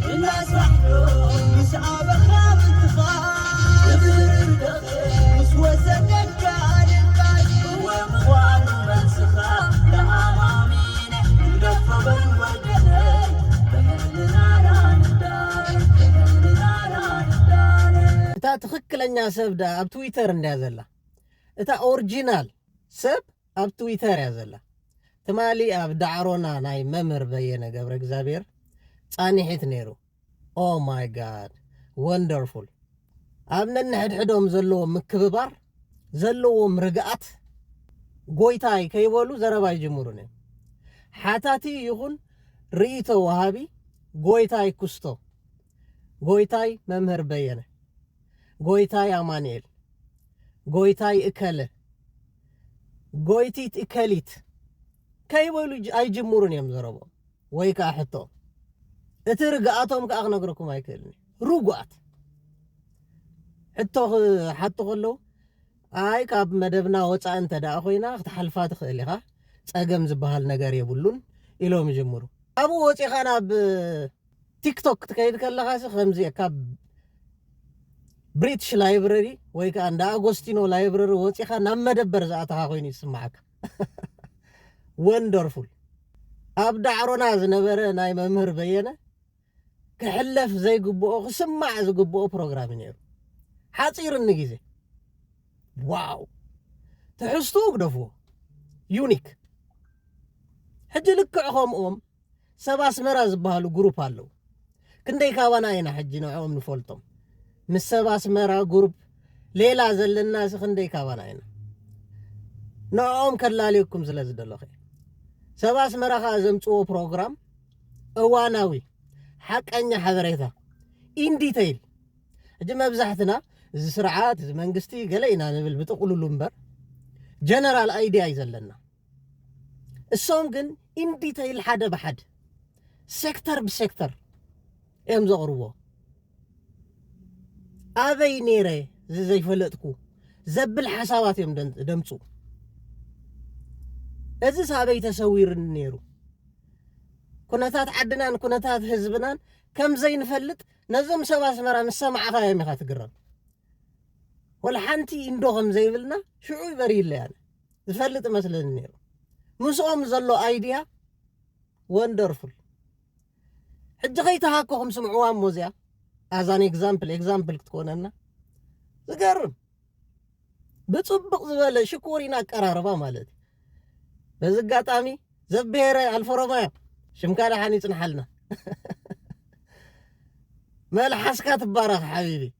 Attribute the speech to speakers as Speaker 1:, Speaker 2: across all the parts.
Speaker 1: الناس وحده يسعى بخاف انتخاب مش وسنك كان القاس هو مخوان ومنسخة لأمامين يدفع بالوجهين بحلنا ران الدار اتا تخكلنيا سبدا اب تويتر اندازلا اتا اوريجينال سب اب تويتر يازلا تمالي اب دعرونا ناي ممر بينه قبر እግዚአብሔር ጻኒሕት ነይሩ ኦ ማይ ጋድ ወንደርፉል አብነን ሕድሕዶም ዘለዎ ምክብባር ዘለዎ ምርግኣት ጎይታይ ከይበሉ ዘረባ ይጅምሩ ነው ሓታቲ ይኹን ርእይቶ ወሃቢ ጎይታይ ኩስቶ ጎይታይ መምህር በየነ ጎይታይ አማኑኤል ጎይታይ እከለ ጎይቲት እከሊት ከይበሉ አይጅምሩን የምዘረቦ ወይ ካሕቶ እትርግኣቶም ከአክነግረኩም አይከልኒ ሩጓት ሕቶ ሓቶ ከለው አይ ካብ መደብና ወፃእ እንተ ዳ ኮይና ክትሓልፋ ትኽእል ኢኻ ፀገም ዝበሃል ነገር የብሉን ኢሎም ይጅምሩ አቡ ወፂኻ ናብ ቲክቶክ ትከይድ ከለኻ ከምዚ ካብ ብሪቲሽ ላይብረሪ ወይ ከዓ እንዳ አጎስቲኖ ላይብረሪ ወፂኻ ናብ መደበር ዝኣተኻ ኮይኑ ይስማዓካ ወንደርፉል ኣብ ዳዕሮና ዝነበረ ናይ መምህር በየነ كحلف زي قبوه سمع زي قبوه بروجرام نيرو حاصير النجيزة واو تحسوك دفو يونيك حج لك عقوم سباس مراز بهالو جروب هالو كندي كوانا هنا حجي نوعهم نفولتهم من سباس مرا جروب ليلة زل الناس كندي كوانا هنا نوعهم كلاليكم زلزل الله خير سباس مرا خازم تو بروجرام اواناوي حقኛ حبريታ ኢን ዲቴይል እጅ መብዛሕትና እዚ ስርዓት እዚ መንግስቲ ገለይና ንብል ብጥቅሉሉ እምበር ጀነራል አይዲያ ይዘለና እሶም ግን ኢን ዲቴይል ሓደ በሓድ ሴክተር ብሴክተር እዮም ዘቕርቦ ኣበይ ነይረ ዘይፈለጥኩ ዘብል ሓሳባት እዮም ደምፁ እዚ ሳበይ ተሰዊርን ነይሩ كنتات عدنان كنتات حزبنان كم زين فلت نزم سباس مرا مسمع خايا ميخا تقرب ولا حنتي اندوهم زي بلنا شعوي بريل يعني تفلت مثلا النيرو مسؤوم زلو ايديا وندرفل حج غيتا هاكوهم سمعوان موزيا ازان اكزامبل تكوننا تقرب بتصبق زبالة شكورينا قراربا مالتي بزقاطامي زبيره الفرومايا شمكالا حاني تنحلنا ملحسكا تبارك حبيبي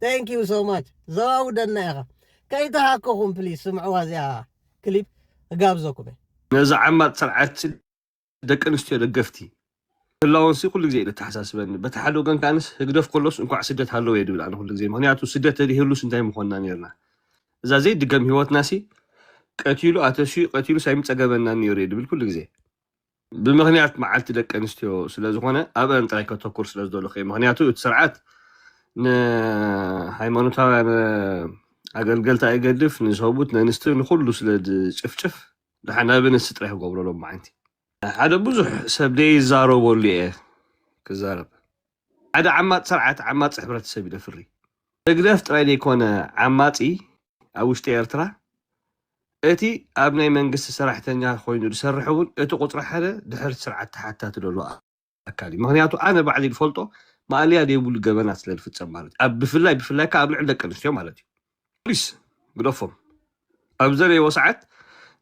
Speaker 1: thank you so much زواودنا يا اخا كايتا هاكوهم بليز سمعوا هذا كليب اقابزوكم
Speaker 2: نزع عمات سرعات دك انستيو دقفتي اللونسي كل زي تحساسبن بتحلو كان كانس هقدف كلوس انكو سدت هالو يدبل انا كل زي مهنياتو سدت هذه هلوس انتي مخنا نيرنا اذا زي دقم هيوت ناسي قتيلو اتشي قتيلو سايم صقبنا نير يدبل كل زي بمغنيات معلت دك انستيو ስለዝኾነ ኣብ እንጥራይ ከተኩር ስለዝደሎ ኸ ምክንያቱ እቲ ስርዓት ንሃይማኖታውያን ኣገልገልታ ይገድፍ ንሰቡት ንንስቲ ንኩሉ ስለዝጭፍጭፍ ድሓና ብንስ ጥራሕ ይገብረሎም ማዓንቲ ሓደ ብዙሕ ሰብ ደይ ይዛረበሉ እየ ክዛረብ ሓደ ዓማፅ ስርዓት ዓማፅ ሕብረተሰብ ይደፍሪ ደግደፍ ጥራይ ዘይኮነ ዓማፂ ኣብ ውሽጢ ኤርትራ እቲ ኣብ ናይ መንግስቲ ሰራሕተኛ ኮይኑ ዝሰርሕውን እቲ ቁፅሪ ሓደ ድሕሪ ስርዓት ተሓታቲ ደሎ ኣካል ምክንያቱ ኣነ ባዕሊ ዝፈልጦ ማእልያ ደይብሉ ገበናት ስለዝፍፀም ማለት ኣብ ብፍላይ ከዓ ኣብ ልዕሊ ደቂ ኣንስትዮ ማለት እዩ ፖሊስ ግደፎም ኣብ ዘለይዎ ሰዓት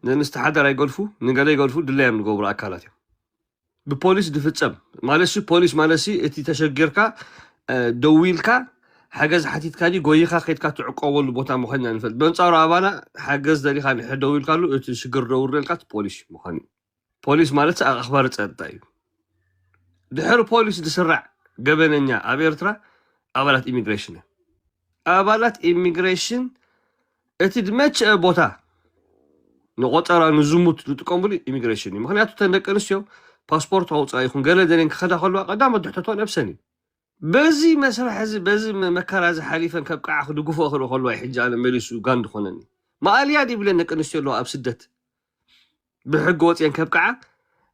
Speaker 2: ንንስቲ ሓደር ኣይገልፉ ንገለ ይገልፉ ድለዮም ዝገብሩ ኣካላት እዮም ብፖሊስ ዝፍፀም ማለት ፖሊስ ማለት እቲ ተሸጊርካ ደዊልካ حجز حتيت كادي جويخا خيت كاتو عقول بوتا مخنا نفل بنصارو ابانا حجز دلي خان حدويل كالو تشغر دورل كات بوليس مخاني بوليس مالت اخبار تصداي دحر بوليس دسرع جبننيا ابيرترا ابالات ايميغريشن اتدمچ بوتا نقطرا نزموت تقومبلي ايميغريشن مخنياتو تندقنسيو باسبورت اوصاي خون غلدنين كخدا خلوا قدام دحتتو نفسني بزي مسرح بزي مكراز حليفا كبقع خدو غفو خلو خلو حجاله مليسو غاند خونني ما اليادي بلن نقنسيو لو اب سدت بحق وطين كبقع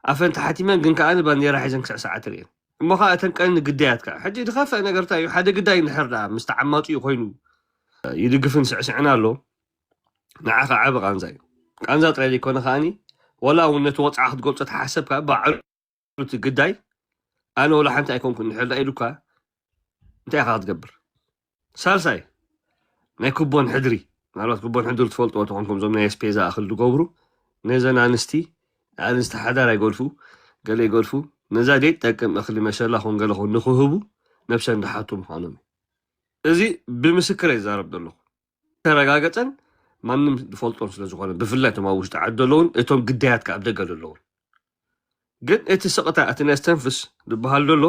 Speaker 2: افنت حتيمان كن كان بانديرا حيزن ساعات رين مخا تنقن قدياتك حجي دخف انا قرتا حدا قداي نحردا مستعماطي خوينو يدقفن سعسعنا له نعاخ عاب قانزاي قانزا طري يكون خاني ولا ونت وصعه تقول تحسب بعلو قداي انا ولا حنت ايكون كن نحردا ايدوكا انت يا خاطر تقبر سالساي ناي كوبون حدري معلومات كوبون حدر تفولت وتكونكم زمنا اس بي اخل تقبروا نزن انست حدا راي يقولفو قال يقولفو نزا ديت تكم اخلي ما شاء الله خون قال خون نخوهبو نفسا نحاتهم خانم ازي بمسكر يزارب دلو ترغاغطن مانم دفولتون ስለዝኾነ ብፍላይ ተማ ውሽጢ ዓደለውን እቶም ግዳያት ካብ ደገለለውን ግን እቲ ሰቀታ እቲ ነስተንፍስ ዝበሃል ደሎ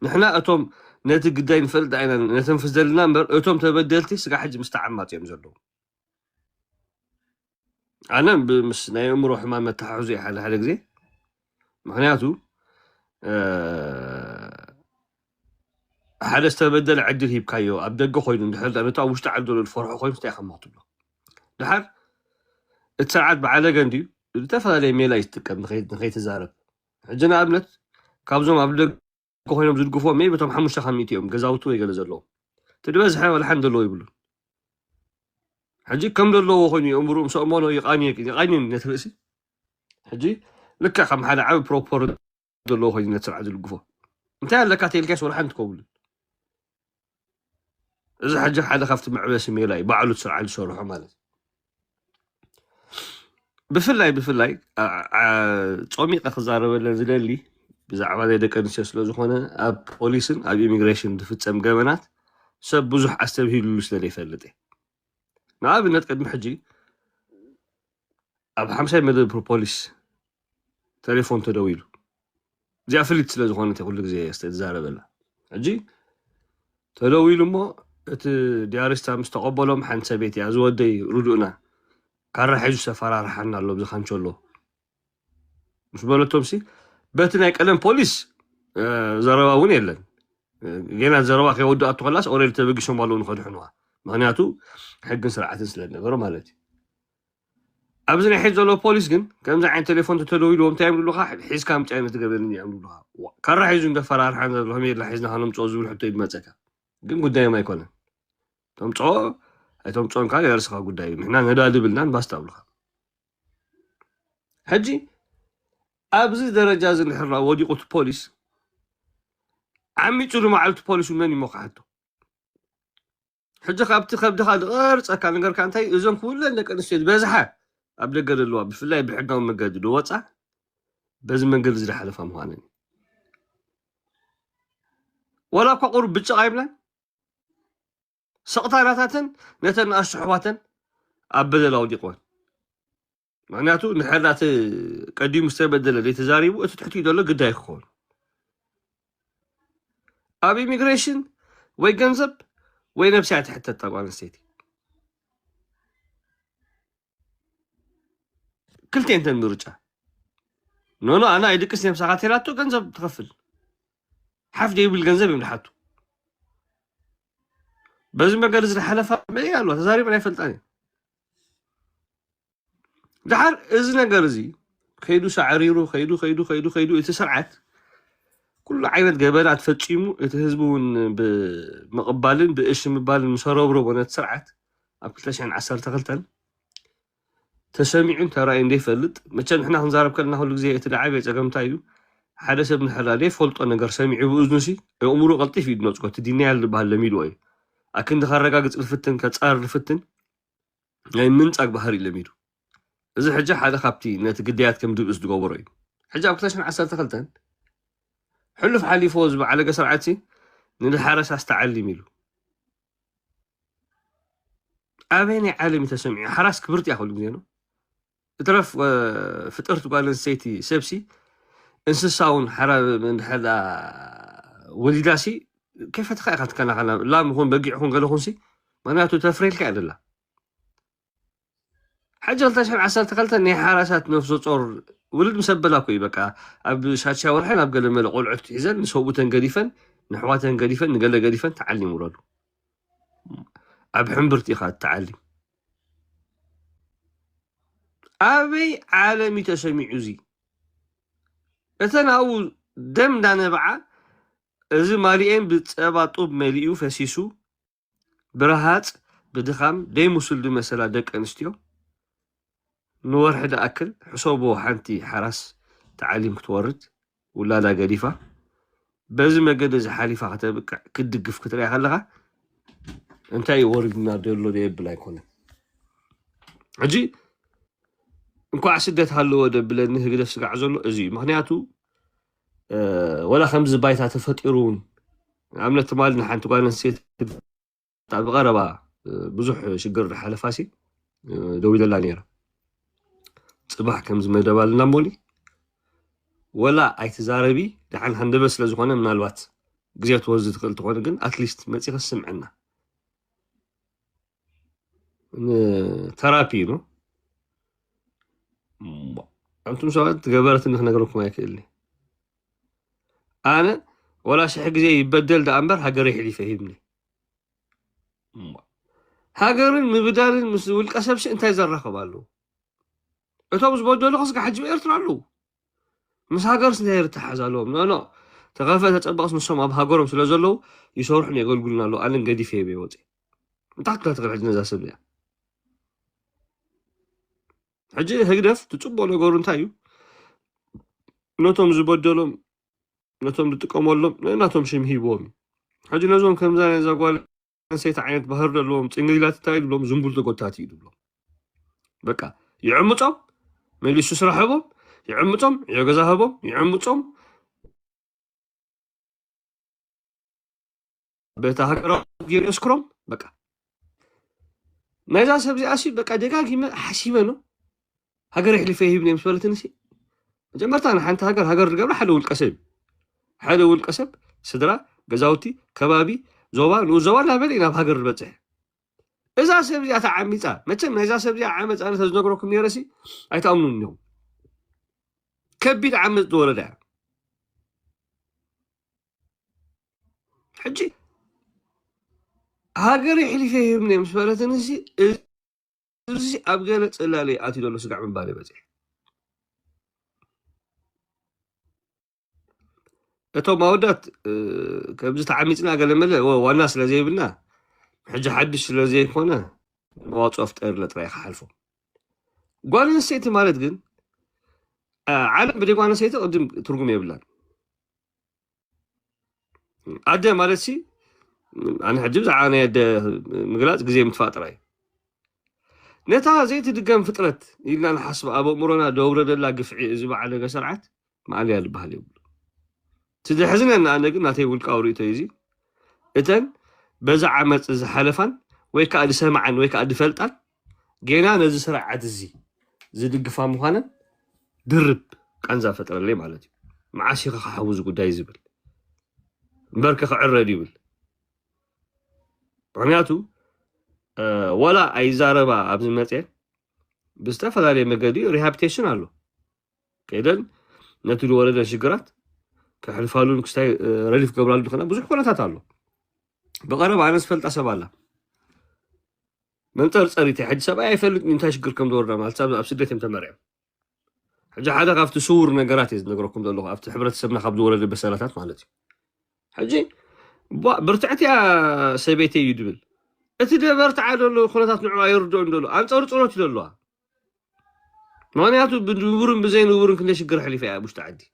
Speaker 2: ንሕና እቶም ነቲ ግዳይ ንፈልጥ አይና ነተንፍስ ዘለና እምበር እቶም ተበደልቲ ስጋ ሕጂ ምስተዓማት እዮም ዘለዉ ኣነ ምስ ናይ እምሮ ሕማም መተሓሕዙ ሓደ ግዜ ምክንያቱ ሓደ ዝተበደለ ዕድል ሂብካዮ ኣብ ደገ ኮይኑ እንድሕር ነታ ውሽጢ ዓደሎ ዝፈርሖ ኮይኑ እንታይ ከማትሎ دحر اتساعد بعلى جندي تفضل ميلا يستقم نخيت تزارب حجنا ابنت كابزوم ابلغ كوينم زدقفو مي بتم حمش خميتيوم غزاوتو يغلزلو تدبز حي والحمد لله يبلو حجي كم دلو خويني امرو مسومونو يقاني نترسي حجي لك خم حدا عاب بروبور دلو خويني نتسعد القفو انت لك تيلكاس والحمد كوبل اذا حجي حدا خفت معبس ميلاي بعلو تسرع الشروح مالت بفلاي ጾሚቀ ክዛረበለን ዝደሊ ብዛዕባ ናይ ደቂ ኣንስትዮ ስለ ዝኾነ ኣብ ፖሊስን ኣብ ኢሚግሬሽን ዝፍፀም ገበናት ሰብ ብዙሕ ኣስተብሂሉሉ ስለ ዘይፈልጥ ንኣብነት ቅድሚ ሕጂ ኣብ 50 መደብ ፖሊስ ቴሌፎን ተደዊሉ እዚኣ ፍሊት ስለ ዝኾነት ኩሉ ግዜ ዝተዛረበላ ሕጂ ተደዊሉ እሞ እቲ ዲያሪስታ ምስ ተቐበሎም ሓንቲ ሰበይቲ እያ ዝወደይ ርዱእና كارا حيجو سفارة رحنا اللو بزخان شولو مش بقولتهم سي باتنا يكلم بوليس زرواون يلن جينا زروا خي ودو اتخلاص اوريل تبقي شو مالو نخد حنوا معناتو حق سرعه سلنا غير مالتي ابزني حيجو لو بوليس جن كم زعين تليفون تتلوي لهم تعملوا له حيز كام تعمل تقبلني يعملوا لها كارا حيجو ندفر رحنا لهم يلا حيزنا هنم صوزول حتى يدمصكا جن قدام ما يكون تم صو ايتم صون كان يرسخا قداي نحنا نداد بلنان باستابلخا حجي ابزي درجه زن حرا وديقوت بوليس عمي تشلو معلت بوليس من يمخحتو حجي خابتي خبد خاد قرص كان نغير كانتاي اذن كله نكنسيت بزحه ابدغل لو بفلاي بحقاو مجدد وصع بز منجل زي حلفه مهانن ولا قرب بچقايبلا سقطاناتن نتن اشحواتن ابدل اوديقون معناته نحلات قديم مستبدل اللي تزاريبو تحتي دولو قداي يكون ابي ميغريشن وي جنزب وي نفسات حتى طبعا سيتي كلتين تنرجع نو انا يدكس نفس ساعاتيراتو جنزب تغفل حفدي بالجنزب يملحاتو بزم قرز الحلفة ما يالو تزاري ما يفلطاني دحر اذن قرزي خيدو سعريرو خيدو يتسرعت كل عينت جبلات فتشيمو يتهزبون بمقبالن بايش مبالن مسربرو وانا تسرعت ابلتاش عن 10 تغلتن تسمعون ترى اندي فلط مچن احنا نزارب كلنا كل غزي يتدعى بيصقمتايو حدا سب نحلالي فلطو نغر سمعي بوزنسي امورو قلطيف يدنصكو تدينيال بحال لميدو اي اكن دخرجاجص الفتن كصار الفتن يعني منصق بحري لميدو اذا حجه حدا خابتي نت قديات كم دبس دغبري حجه بكتاشن 10 تخلتن حلف حالي فوز على قسرعتي من الحرس استعلي ميلو ابيني عالمي تسمعي حراس كبرت ياخذ مزيانو ترف فطرت قال سيتي سبسي انسساون حرا من حدا وليداسي كيف تخاخت كان على لا مكون بقيع هون قالوا خنسي معناته تفريل كعد لا حاجه لتشحن عسل تقلت اني حراسات نفس صور ولد مسبلاكو يبقى اب شاتشا ورحنا اب قال مل قلعت حزن نسوبتن قديفن نحواتن قديفن نقل قديفن تعلم ولادو اب حنبرتي خات تعلم ابي عالمي تسميع زي اتنا او دم دانا بقى እዚ ማሊኤን ብፀባ ጡብ መሊኡ ፈሲሱ ብረሃፅ ብድኻም ደይሙስል ድመሰላ ደቂ ኣንስትዮ ንወርሒ ደኣክል ሕሶቦ ሓንቲ ሓራስ ተዓሊም ክትወርድ ውላዳ ገዲፋ በዚ መገዲ እዚ ሓሊፋ ከተብቅዕ ክትድግፍ ክትሪኣ ከለኻ እንታይ ወሪድና ደሎ ደየብል ኣይኮነን ሕጂ እንኳዕ ስደት ሃለዎ ደብለኒ ህግደፍ ስጋዕ ዘሎ እዚ እዩ ምክንያቱ ወላ ከምዚ ባይታ ተፈጢሩ እውን ኣብነት ትማሊ ንሓንቲ ጓል ኣንስተይቲ ኣብ ቀረባ ብዙሕ ሽግር ሓለፋሲ ደው ኢለላ ነይራ ፅባሕ ከምዚ መደባልና ሞሊ ወላ ኣይትዛረቢ ድሓን ሃንደበ ስለ ዝኾነ ምናልባት ግዜ ትወዚ ትኽእል ትኾነ ግን ኣትሊስት መፂኻ ስምዐና ተራፒ ነው أنتم سوات قبلت إنك نقولكم هيك اللي أنا ولا شيء جزء يبدل ده أمبر هجري حلي فهمني هجرين من بدال المسؤول كسب شيء أنت يزرع خبالو أتوبس بدل خصك حجم يرترع له مش هجر سنير تحزالهم لا تغافل تتبقى من السماء بهجرهم سلازلو يصورحني يقول قلنا له أنا قدي فيه بيوتي أنت حتى تغير حجنا ذا سبيع حجي هقدف تتصبوا نقول انتايو نوتهم زبدلهم نوتهم تقوموا ناتهم شمهيبهم حجي نزوم كم زين اذا قال نسيت عينت بهر لهم انجليزات تايل لهم زنبل تقطاتي يدلهم بقى يعمطهم مليش يسرحهم يعمطهم يغزاهم يعمطهم بتهكروا يسكرهم بقى نايزا سبزي اسي بقى دقاقي حسيبه هاجر يحلي فيه ابني مسؤولة نسي جمرت أنا حنت هاجر قبل حلو القسم سدرا جزاوتي كبابي زوال وزوال لا بلينا بهاجر البتة إذا سبزي أتعميتا مثلا إذا سبزي عمت أنا تزنقركم يرسي أيتأمنون اليوم كبير عمت دور ده حجي هاجر يحلي فيه ابني مسؤولة نسي እዚ ኣብ ገለ ፅላለ ኣትዩ ዘሎ ስጋዕ ምባል ይበፅሕ እቶም ኣወዳት ከምዚ ተዓሚፅና ገለ መለ ዋና ስለ ዘይብልና ሕጂ ሓድሽ ስለ ዘይኮነ መዋፅኦ ፍጠርለ ጥራይ ክሓልፎም ጓል ኣንስተይቲ ማለት ግን ዓለም ብደይ ጓል ኣንስተይቲ ቅድም ትርጉም የብላን ኣደ ማለት ሲ ኣነ ሕጂ ብዛዕባ ናይ ኣደ ምግላፅ ግዜ ምትፋእ ጥራይ نتا زيت دقام فترة إلا نحسب أبو مرنا دورة لا قفعي زبا على قسرعات ما عليها البهالي يقول تدي حزن أن أنا قلنا تيقول كاوري تيزي إتن بزع عمت إذا حلفان ويكا أدي سمعان ويكا أدي فلتان جينا نزي سرعات الزي زي دقفا مخانا درب كان زا فترة اللي مالتي معاشي خا حوز قداي زبل مباركة عرادي بل بعنياتو ولا أي زاربا أبز متى بستفاد عليه مقدي ريهابيتيشن له كذا نتلو ولد شجرات كحلفالون كستاي رليف قبل دخنا بزح كنا تاتالو بقرب على سفلت أسبالله من ترى حد سبعة يفلت من تشجر كم دورنا مال سبب أبسدتهم تمرين حاجة حدا قافت صور نجاراتيز نقولكم دلوا قافت حبرت سبنا خبز ولد بسالات مالتي حاجي برتعتي سبيتي يدبل أتدبرت على له خلطات نوع يردون دلوا أنت أرد دلوا ما نياتو بنورن بزين ورن كنا شجر حلي فيها مش تعدي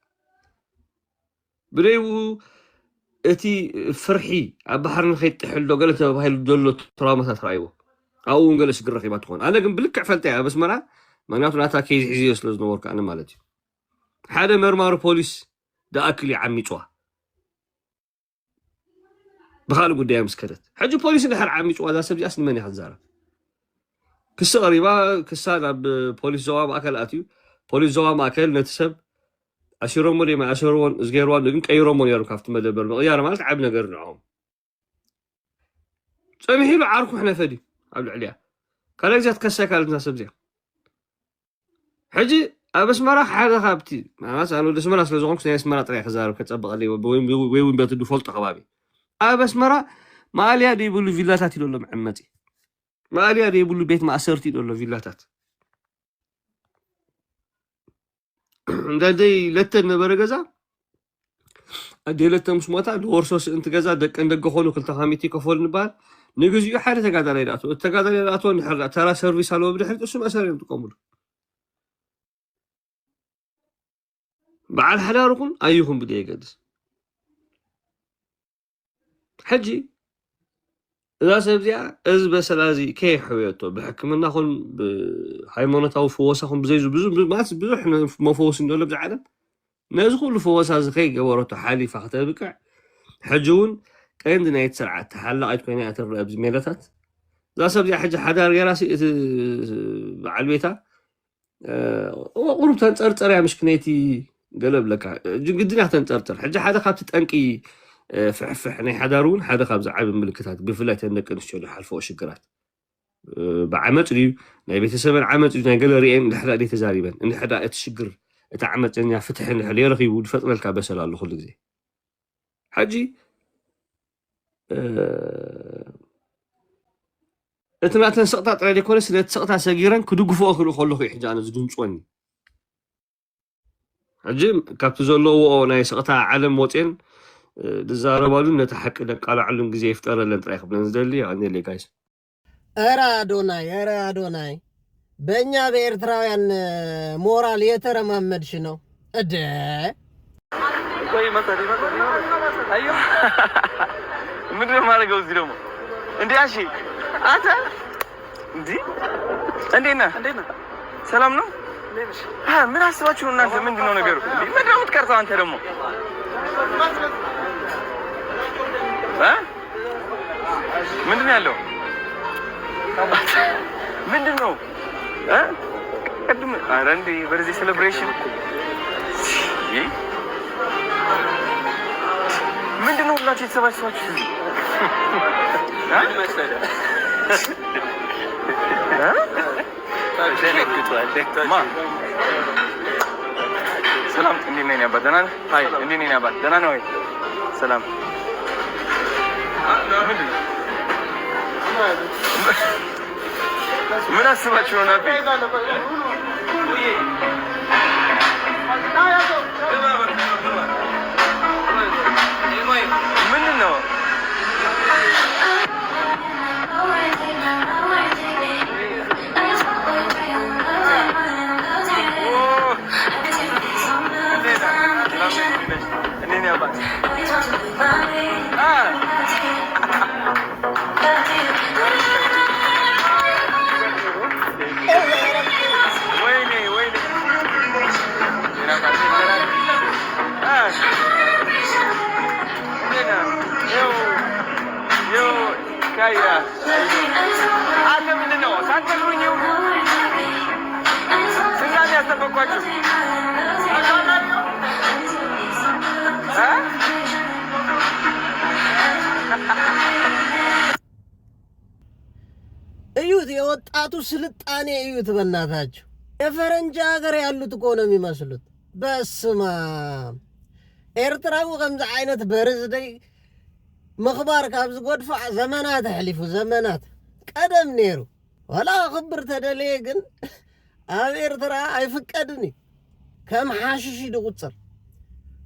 Speaker 2: بريو أتي فرحي عبحر الخيط حلو قالت بهاي دلوا ترامة ترايبه أو قال شجر رخي ما تكون أنا قم بلك عفلتها بس مرة ما نياتو ناتا كيس عزيز لازم ورك أنا مالتي حدا مرمار بوليس ده أكلي عمي توا بخالو قدام مسكتت حجو بوليس اللي حر عمي هذا سبجي أصلا ماني حزارة كسر قريبا كسر بوليس زوام أكل أتيو بوليس زوام أكل نتسب أشيرون مري ما أشيرون زغيروان لكن كيرون مري يارو كافت مدبر بغيار ما تعبنا قرنعهم سامحي له عاركو إحنا فدي قبل عليها كان جات كسر كانت سبجي حجي بس ما راح حدا خابتي مثلا أنا دش مرة سلزقون كسر اسمه طريق خزارو كتسبق لي وين بيت ديفولت خبابي بس مرة ما عليها دي يقولوا فيلاتات يقولوا محمتي ما عليها دي يقولوا بيت ما أسرتي يقولوا فيلاتات ده دي لتن برجزة أديلتهم سموتا الورسوس أنت جزا دك عندك جخون وكل تخاميتي كفول نبال نجزء حاجة تقعد ليلاتو التقعد ليلاتو نحرق ترى سيرفيس على وبري حتى اسم أسرين تقومون بعد حلاركم أيكم بدي يقدس حجي إذا سبزيا إذ بس لازي كي حويته بحكمنا خون بهايمونة أو فوسهم بزيزو ما بزو إحنا مفوسين دولة بالعالم نازخول فوس هذا خي جورته حالي فختبك حجون عندنا يتسرع تحلق أيتكوني أتر بزميلتات إذا سبزيا حاجة حدا راسي على البيتا وقرب تنترتر يا مش كنيتي قلب لك قدني تنترتر حاجة حدا خابت تنقي فحنا حدارون حدا خابز عاب الملكتات بفلات انك نشتغل حلفو شجرات بعمت لي ناي بيتسبن عمت ناي قالريين لحدا دي تزاريبا ان حدا اتشجر اتعمت ان فتح اللي رخي ودفط لك بسل الله كل زي حجي اتنا سقطا طري كل سنه سقطا سغيران كدغفو اخلو خلو حجانه زدنصوني حجي كابت زلو ناي سقطا عالم وطين دزاربالو نتحق لقال علم غزي يفتر لن طريق بلن زدلي اني لي جايز
Speaker 1: ارا ادوناي በእኛ በኤርትራውያን ሞራል የተረማመድሽ ነው እደ
Speaker 3: ቆይ መጣ አዩ ምንድነው ማረገው እዚህ ደግሞ እንዴ አሺ አንተ እንዴ ነህ ሰላም ነው ምን አስባችሁ እናንተ ምንድነው ነገሩ እንዴ ምንድነው የምትቀርተው አንተ ደግሞ ምንድነው ያለው ምንድነው ቅድም አረንዲ በርዚ ሴሌብሬሽን ምንድነው ሁላችሁ የተሰባሰባችሁ ምን መሰለህ ሰላም እንዴት ነህ አባ ደህና ነህ ሃይ እንዴት ነህ አባ ደህና ነህ ወይ ሰላም ምን አስባችሁ ነው ናቢ ምንድነው
Speaker 1: እዩት የወጣቱ ስልጣኔ እዩት በእናታችሁ የፈረንጅ ሀገር ያሉት እኮ ነው የሚመስሉት በስማ ኤርትራው ከምዛ አይነት በርዝደይ مخبار كابز قدفع زمانات حليفو زمانات قدم نيرو ولا خبر تدليقن أمير ترى أيفكدني كم حاششي دوغتصر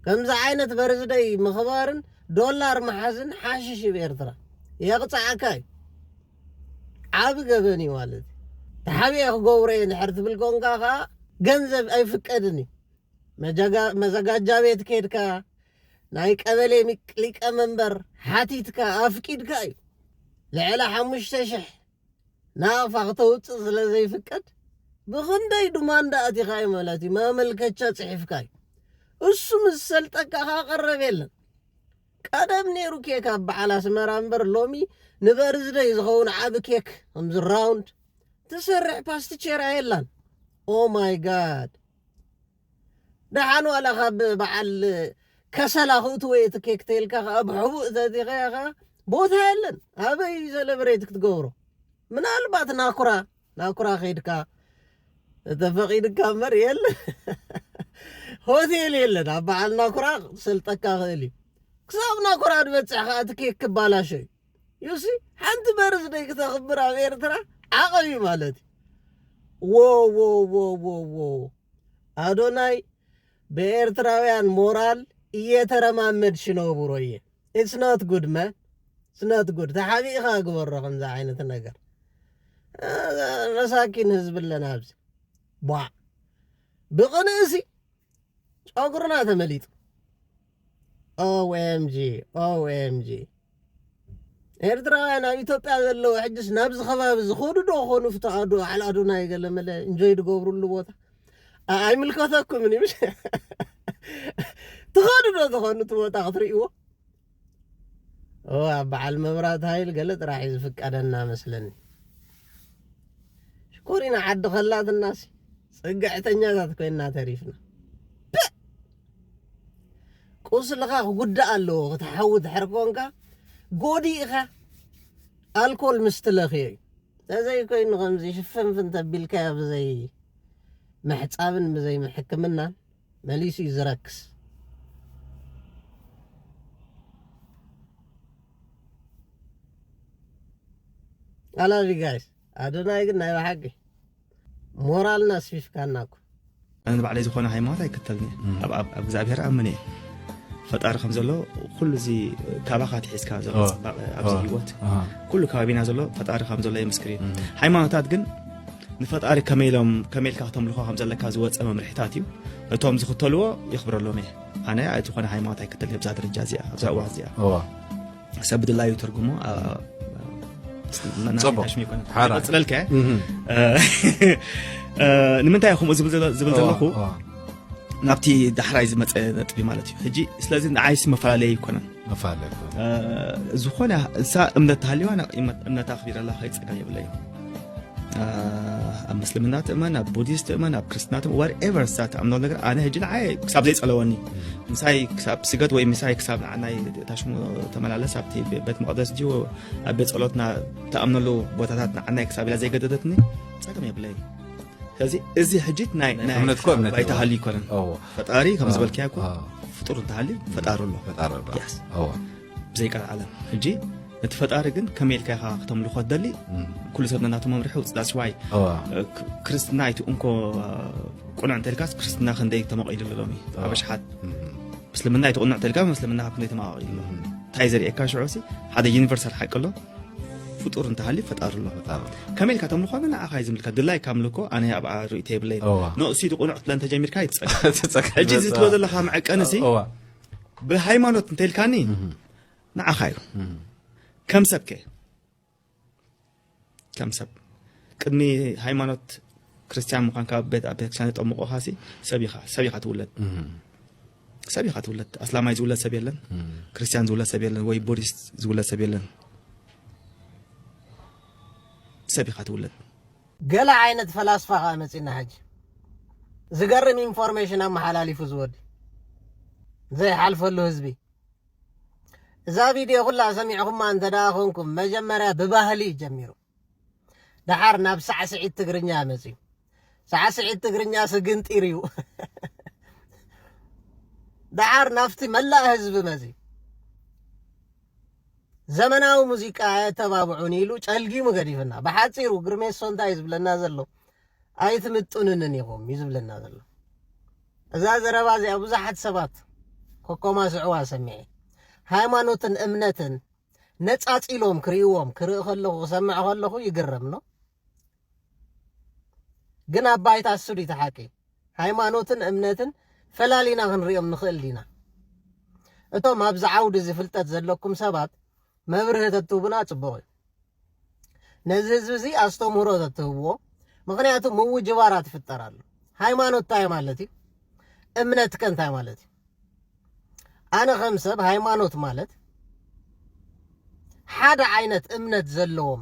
Speaker 1: كم زعينة برزدي مخبارن دولار محازن حاششي بإرترا يقطع عكاي عاب قبني والد تحبي أخو قورين حرث بالقونقاقا قنزب أيفكدني مزاقات جابيت كيدكا نايك أبلي مكليك أمنبر حاتيتك أفكيدك أي لعلا حمش تشح نافق توتس لزي فكت بخندي دومان داتي خاي مالاتي ما ملكتشا تحفك أي السم السلطك قرب يلن قدم نيرو كيك أب على سمرانبر لومي نبرز دي زغون عاب كيك همز الراوند تسرع باستيشير يلن أو ماي جاد دحانو على خب بعل كسل أخوت ويت كيكتيل كخا بحبوء ذاتي خيخا بوثا يلن هابي سلبريتك تقورو من البات ناكرا خيدكا تفقيدك مر يلن هوثيل يلن أبعال ناكرا سلطكا خيلي كساب ناكرا دبتسعخا تكيك بالا شي يوسي حانت برز ديك تخبرها غير ترى عقلي مالتي وو أدوناي بإرتراويان مورال እየተረማመድሽ ነው ብሮዬ it's not good man it's not good ተሓቢእኻ ግበሮ ከምዛ ዓይነት ነገር ረሳኪን ህዝብ ለናብዚ ቧ ብቕንእሲ ጨጉርና ተመሊጡ OMG ኤርትራውያን ኣብ ኢትዮጵያ ዘለዉ ሕጅስ ናብዚ ከባቢ ዝኸዱ ዶ ኾኑ ፍትቓዱ ዓላዱና ይገለመለ እንጆይ ድገብሩሉ ቦታ ኣይምልከተኩምን ይምሽ ትኸዱ ዶ ዝኾኑ እቲ ቦታ ክትርእይዎ ኣብ በዓል መብራት ሃይል ገለ ጥራሕ እዩ ዝፍቀደና መስለኒ ሽኮሪና ዓዲ ኸላትናሲ ፅግዕተኛታት ኮይና ተሪፍና ቁስልኻ ክጉዳእ ኣለዎ ክትሓውት ሕርኮንካ ጎዲእኻ ኣልኮል ምስትለኽዮ እዩ ተዘይ ኮይኑ ከምዚ ሽፍንፍን ተቢልካ ብዘይ ምሕፃብን ብዘይ ሕክምናን መሊሱ እዩ ዝረክስ I love you guys ኣዶናይ ግን ናይ ባሓቂ ሞራልና ስፊፍካናኩ
Speaker 4: أنا بعد إذا خلنا هاي ما تاي كتلني أب زابير أمني فتار خمسة لو كل زي كابخات حس كذا أبزي يوت كل كابين هذا لو فتار خمسة لو يمسكرين هاي ما تادقن نفتار كميل كهتم لخو خمسة لك كذا وات أمام رحتاتيو توم زخطلوا يخبر لهم أنا إذا خلنا هاي ما تاي كتلني بزاد رجازيا بزاد وازيا سبد الله يترجمه
Speaker 5: صبر
Speaker 4: حرام تسألك نمنتاي أخو زبل زلخو نابتي دحراي نطبي مالتي حجي سلازم عايز مفعلي يكون
Speaker 5: مفعلي
Speaker 4: زخونه سا امنت هاليو انا امنت اخبير الله خير صقاي بلاي مسلمنات امنا بوديست امنا كريستنات وات ايفر سات امنو ነገር انا هجي عاي حساب زي صلواني مساي حساب سجد ወይ مساي حساب عنا تاشمو تمላለስ ابتي بيت مقدس جيو ابيت صلوتنا تامنلو ቦታታትና عنا حساب لا زي ገደደትني صقاي بلاي ስለዚህ እዚህ ሕጂት ናይ ባይታሃሊ ይኮነን ፈጣሪ ከም ዝበልክ ያኮ ፍጡር እንተሃሊ ፈጣሩሎ ያስ ብዘይ ቃል ዓለም ሕጂ እቲ ፈጣሪ ግን ከመልካ ኢኻ ክተምልኾ ትደሊ ኩሉ ሰብ ናቱ መምርሒ ውፅዳስ ዋይ ክርስትናይቲ እንኮ ቁኑዕ እንተልካስ ክርስትና ክንደይ ተመቒሉ ሎሚ ኣብ ኣሽሓት ምስልምናይቲ ቁኑዕ እንተልካ ምስልምና ክንደይ ተመቒሉ እንታይ ዘርኤካ ሽዑሲ ሓደ ዩኒቨርሳል ሓቂ ኣሎ فطور انتهالي فطار الله كمل كاتم لخو من اخاي زملك دلاي كاملكو انا ابع رؤيتي بلاي نقصي تقنعت لان تجمير كاي تصق اجي زيت لو دلخا مع قنسي بهايمانوت انتلكاني نع خير كم سبكه كم سب قدمي هايمانوت كريستيان مخان كبيت ابيكشان طمقو خاسي سبيخه تولد سبيخه تولد اسلامي زولد سبيلن كريستيان زولد سبيلن وي بوديست زولد سبيلن سبيخة تولد
Speaker 1: قال عينة فلاسفة غامسين حاج زقرم انفورميشن اما حلالي فزود زي حلف له هزبي اذا فيديو كلها سمعكم ما انت داخنكم مجمرة بباهلي جميرو دحارنا بساعة سعيد تقرنيا مسي ساعة سعيد تقرنيا سقنت إريو دحار نفتي ملا هزب مسي زمناو موسيقى تبابعون يلو ጨልጊ መገዲፍና በሐፂሩ ግርሜሶን ታይዝ ብለና ዘሎ አይትምጡንንን ይቆም ይዝብለና ዘሎ እዛ ዘረባ እዚ ብዙሓት ሰባት ኮኮማ ስዕዋ ሰሚዕ ሃይማኖትን እምነትን ነጻጽሎም ክሪዎም ክርኢ ከለኹ ሰምዕ ከለኹ ይግረም ነው ግን አባይታ አስዱ ይተሐቂ ሃይማኖትን እምነትን ፈላሊና ክንሪኦም ንኽእል ዲና እቶም ኣብዚ ዓውዲ ዝፍልጠት ዘለኩም ሰባት መብርህ ተትቡና ጽበይ ነዚ ህዝብ እዚ አስተምሮ ተትብዎ ምክንያቱም ምውጅባራት ይፈጠራሉ ሃይማኖት ታይ ማለት እምነት ከንታይ ማለት አነ ከምሰብ ሃይማኖት ማለት ሓደ ዓይነት እምነት ዘለዎም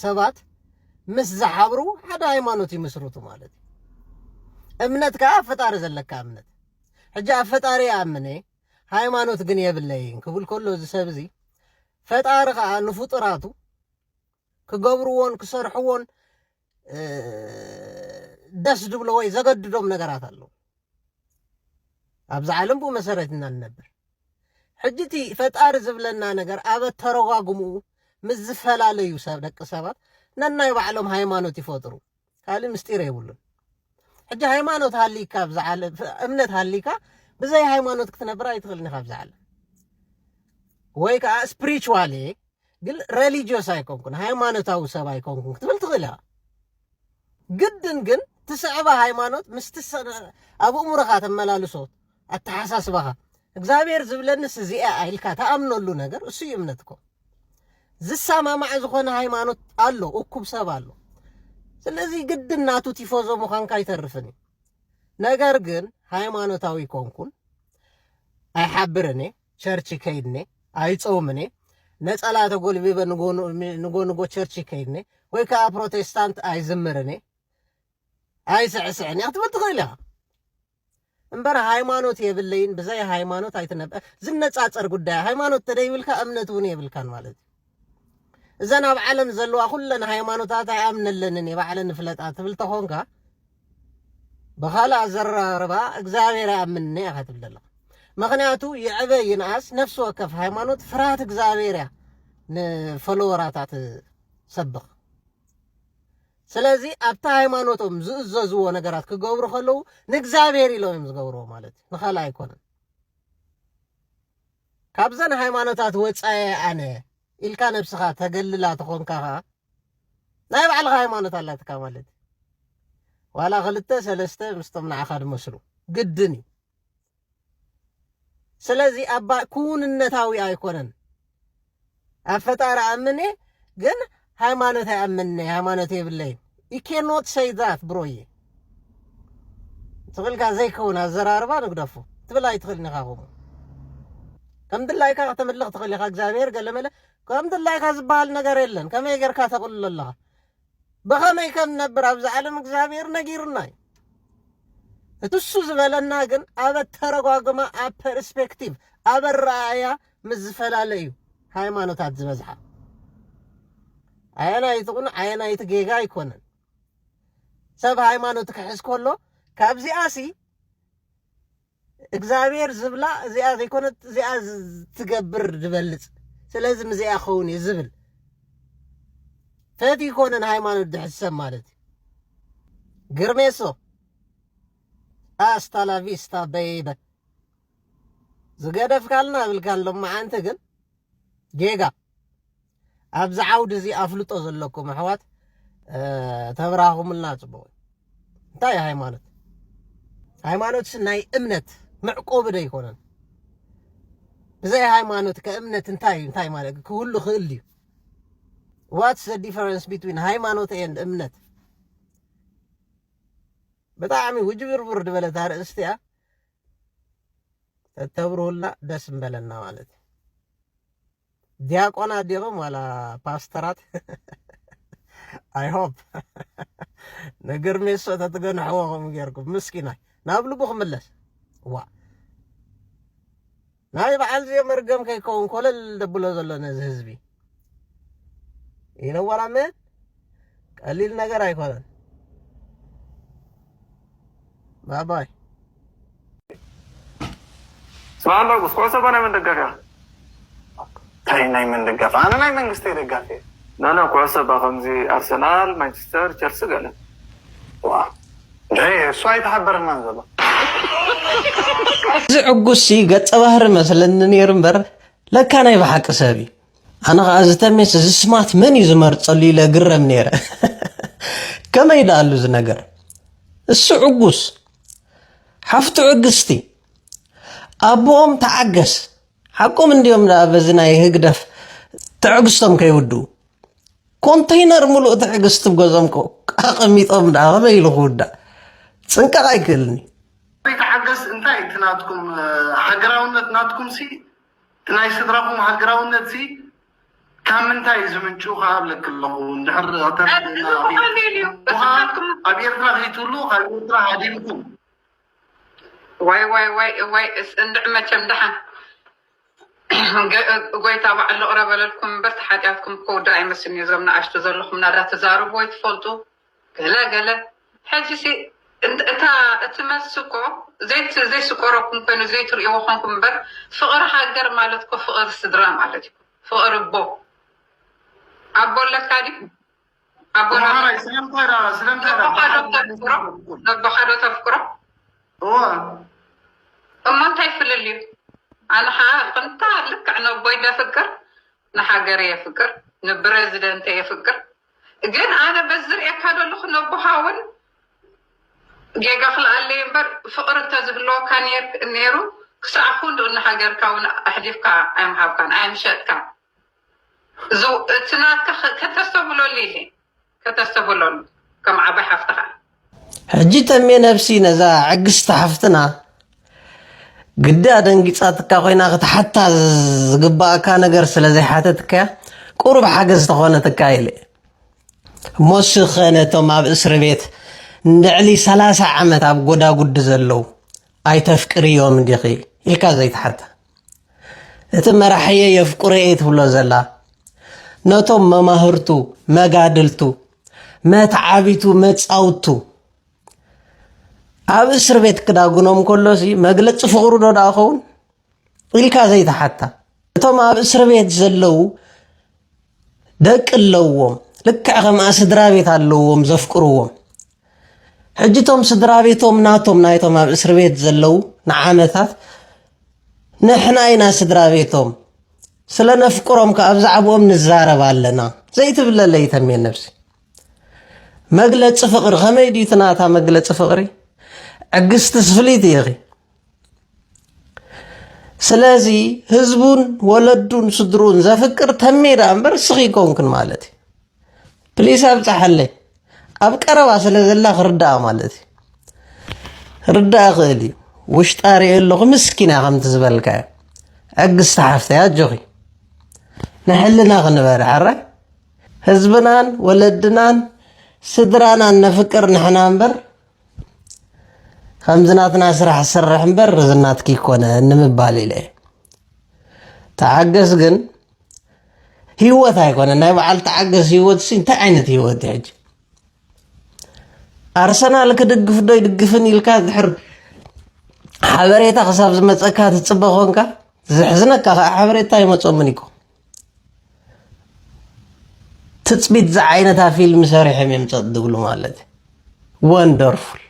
Speaker 1: ሰባት ምስ ዝሓብሩ ሓደ ሃይማኖት ይመስርቱ ማለት እምነት ከ ፈጣሪ ዘለካ እምነት ሕጂ ፈጣሪ አምነ ሃይማኖት ግን የብለይን ክብል ከሎ ዝሰብ እዚ ፈጣሪ ከ ንፍጡራቱ ክገብርዎን ክሰርሕዎን ደስ ድብሎ ወይ ዘገድዶም ነገራት አለው ኣብዚ ዓለም ቡ መሰረትና ነበር ሕጂቲ ፈጣሪ ዝብለና ነገር አበ ተረጋግሙ ምዝፈላለዩ ሰብ ደቂ ሰባት ነናይ ባዕሎም ሃይማኖት ይፈጥሩ ካሊ ምስጢር ይብሉን ሕጂ ሃይማኖት ሃሊካ ኣብዚ ዓለም እምነት ሃሊካ بزي ሃይማኖት ክትነብር ኣይትኽእልኒ ካብ ዝዓለ ወይ ከዓ ስፒሪቹዋሊ ግን ሪሊጂየስ ኣይኮንኩን ሃይማኖታዊ ሰብ ኣይኮንኩን ክትብል ትኽእል ኢኻ ግድን ግን ትስዕባ ሃይማኖት ምስ ኣብ እሙርኻ ተመላልሶ ኣተሓሳስባኻ እግዚአብሔር ዝብለንስ እዚኣ ኢልካ ተኣምነሉ ነገር እሱ እምነትኮ ዝሰማማዕ ዝኾነ ሃይማኖት ኣሎ እኩብ ሰብ ኣሎ ስለዚህ ግድን ናቱ ቲፎዞ ምዃንካ ኣይተርፍኒ ነገር ግን ሃይማኖታዊ ኮንኩን ኣይሓብርኒ ቸርች ከይድኒ ኣይጾምኒ ነጸላ ተጎልቢበ ንጎ ቸርች ከይድኒ ወይ ከዓ ፕሮቴስታንት ኣይዝምርኒ ኣይስዕስዕኒ ክትብል ትኽእል ኢኻ እምበር ሃይማኖት የብለይን ብዘይ ሃይማኖት ኣይትነበ ዝነጻጸር ጉዳይ ሃይማኖት ተደይብልካ እምነት እውን የብልካን ማለት እዘን ኣብ ዓለም ዘለዋ ኩለን ሃይማኖታት ኣይኣምነለንን የባዕለን ፍለጣ ትብል ተኾንካ ብኻልእ ኣዘራርባ እግዚአብሔር ኣይኣምንኒ ኢኻ ትብል ዘለኻ ምክንያቱ ይዕበይ ይንኣስ ነፍሲ ወከፍ ሃይማኖት ፍርሃት እግዚአብሔር እያ ንፈሎወራታት ሰብኽ ስለዚ ኣብታ ሃይማኖቶም ዝእዘዝዎ ነገራት ክገብሩ ከለዉ ንእግዚአብሔር ኢሎም እዮም ዝገብርዎ ማለት ንኻልእ ኣይኮነን ካብዘን ሃይማኖታት ወፃኢ ኣነ ኢልካ ነብስኻ ተገልላ ተኾንካ ናይ ባዕልኻ ሃይማኖት ኣላትካ ማለት ዋላ 2-3 ምስቶም ንዓኻ ድመስሉ ግድን እዩ ስለዚ ኣባ ኩንነታዊ ኣይኮነን ኣብ ፈጣሪ ኣምነ ግን ሃይማኖት ኣይኣምነ ሃይማኖት የብለይ you cannot say that ብሮዬ ትኽእልካ ዘይከውን ኣዘራርባ ንግደፉ ትብል ኣይትኽእልኒ ኢኻ ከምኡ ከም ድላይካ ክትምልኽ ትኽእል ኢኻ እግዚአብሔር ገለመለ ከም ድላይካ ዝበሃል ነገር የለን ከመይ ጌርካ ተቕልሎ ኣለኻ ብኸመይ ከም ነብር ኣብዚ ዓለም እግዚአብሔር ነጊሩና እዩ እቲ እሱ ዝበለና ግን ኣብ ተረጓግማ ኣብ ፐርስፔክቲቭ ኣብ ረኣያ ምስ ዝፈላለ እዩ ሃይማኖታት ዝበዝሓ ኣየናይቲ ቁን ኣየናይቲ ጌጋ ኣይኮነን ሰብ ሃይማኖት ክሕዝ ከሎ ካብዚኣሲ እግዚአብሔር ዝብላ እዚኣ ዘይኮነት እዚኣ ትገብር ድበልፅ ስለዚ ምዚኣ ኸውን እዩ ዝብል ፈት ይኮነን ሃይማኖት ድሕዝ ሰብ ማለት እዩ ግርሜሶ hasta la vista baby ዝገደፍካልና ብልካን ሎማዓንቲ ግን ጌጋ ኣብዚ ዓውዲ እዚ ኣፍልጦ ዘለኩም ኣሕዋት ተብራኹምልና ጽቡቕ እንታይ ሃይማኖት ሃይማኖት ናይ እምነት ምዕቆብ ደ ይኮነን ብዘይ ሃይማኖት ከእምነት እንታይ ማለት ኩሉ ክእል እዩ what's the difference between ሃይማኖት and እምነት በጣም ውጅብርብር ድበለት አርእስቲያ ተብሩላ ደስ እንበለና ማለት ዲያቆናት ዲኹም ዋላ ፓስተራት I hope ነገር ሜሶ ተትገንሕዎም ጌርኩም ምስኪናይ ናብ ልቡ ክምለስ ዋ ናይ በዓል ዘ መርገም ከይከውን ኮለል ደብሎ ዘሎ ነዚ ህዝቢ ይነወራመ ቀሊል ነገር አይኮነን باي باي
Speaker 3: سبحان الله كويس انا من دقافه
Speaker 5: تاي ناي من دقافه انا ناي منغستي دقافه
Speaker 3: لا كويس بخمزي ارسنال مانشستر تشيلسي قال
Speaker 5: وا جاي شوي تحبرنا زبا
Speaker 1: زعقوسي قص بحر مثلا نيرمبر لك انا بحق سبي انا ازتمس زسمات من يزمر صلي لغرم نيره كما يدالو زنجر السعقوس حفتو عقستي أبوهم تعقس حقهم انديهم لا بزنا يهقدف تعقستهم كيودو كونتينر ملو تعقست بقزمكو قميطهم دا غبا يلغودا صنقا يكلني
Speaker 5: تعقس انتي تناتكم حقراونت ناتكم سي تناي صدركم حقراونت سي كم انتي زمنچو قابلك الله ندحر اتفقنا ابيرترا هيتولو ابيرترا عديمكم
Speaker 6: واي اندعمة كم دحن قوي تابع اللي قرب لكم برت حاجاتكم كودا اي مسن يزرمنا عشتو زرلكم نادا تزارب وي تفولتو قلا حاجة سي اتمسكو زي سكوركم كانوا زي تريوخونكم بر فقر حاجر مالتكو فقر السدرا مالتكو فقر بو أبو لك هذه أبو لك
Speaker 5: سلام طيرا
Speaker 6: نبحر تفكره
Speaker 5: هو
Speaker 6: أما أنت يفللي أنا كنت لك أنا بويدا فكر نحجر يفكر نبرزدنت يفكر جن أنا بزر يكادو لخنا بحاول جيجا خلق اللي ينبر فقر تزبلو كان نيرو كساعكون دون حجر كون أحديف كا أم حاب كان أم شات كان زو تناك كتستبلو ليه كتستبلو كم عبا حفتها
Speaker 1: حجي تمي نفسي نزا عقست حفتنا قدا دنقصاتك خوينا حتى زقباك نغير سلازي حاتتك قرب حاجز تخونتك إلي موش خانتو ما بإسر بيت نعلي 30 عامت أب قدا قد زلو أي تفكري يوم ديخي إلكا زيت حتى إتما رحية يفكري إيت بلو زلا نتوم ما مهرتو ما قادلتو ما تعابيتو ما تصاوتو أب إسر بيت كدا قنوم كله سي ما قلت فقرو دو داخون إلكا زيت حتى نتوم أب إسر بيت زلو دك اللوم لك أغم أسدرا بيت اللوم زفكروهم حجتهم سدرا بيتهم ناتهم نايتهم أسر بيت زلو نعامتات نحنا أينا سدرا بيتهم سلا نفكرهم كأبزعبهم نزارب علينا زي تبلا اللي يتمين نفسي مقلة فقر غميدي تناتا مقلة فقري عقست سفليتي يا أخي سلازي هزبون ولدون صدرون زفكر تمير أمبر سخي كونكن مالتي بليس أبتح لي أبكر واسل الله ردا مالتي ردا غالي وش طاري اللغة مسكينة غم تزبلك أقص تحفتي يا جوغي نحلنا غنبار عرق هزبنان ولدنان سدرانان نفكر نحنا نبر خمزناتنا سرح سرح نبر زنات كيكونا نمبالي ليه تعقص قن هيوت هيكون أنا بعال تعقص هيوت سين تعينت هيوت يحج أرسنال كدقف دو يدقفني الكاد حر حبريتا خصاب زمتسكا تتصبخونكا زحزنك حبريتا يمتصمنيكو تثبيت زعينتها فيلم سريح يمتصدق له مالتي وندرفول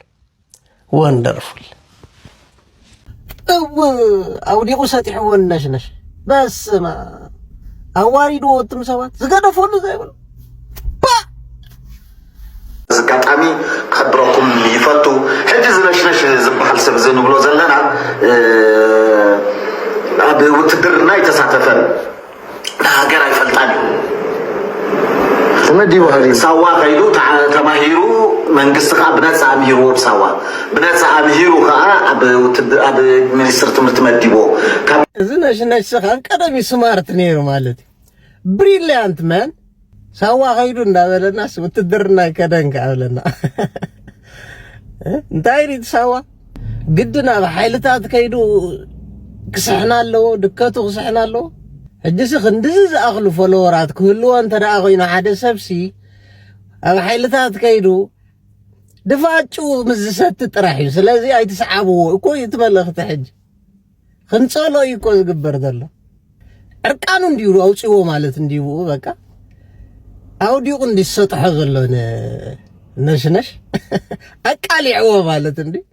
Speaker 1: أو دي قصتي حول نشنش بس ما أواري دو تمسوات زقادة فولو زي بلو
Speaker 7: زكاتامي خبركم يفتو حجز نشنش زبحال سبزن بلو زلنا أبي وتدرنا يتساتفن هاجر يفلتاني
Speaker 5: تمدي وهري
Speaker 7: سوا خيدو تماهيرو منقص بنات أميرو بسوا بنات أميرو أب منستر تمديبو
Speaker 1: زناش سخان كلامي سمارت نيرو مالتي بريليانت مان سوا خيدو ندابل الناس وتدرنا كدنك أولنا انتايري سوا قدنا بحيلتات كيدو كسحنا له دكاتو كسحنا له حجسي خندز أغلو فلورات كلو أنت رأغينا حدا سبسي أو حيلتات كيدو دفعتشو مزسات تطرحي سلازي أي تسعبو يكو يتبلغ تحج خنصولو يكو زقبر دلو أركانو نديرو أو سيوو مالت نديبو بكا أو ديو قندي السطح غلو نشنش أكالي عوو مالت ندي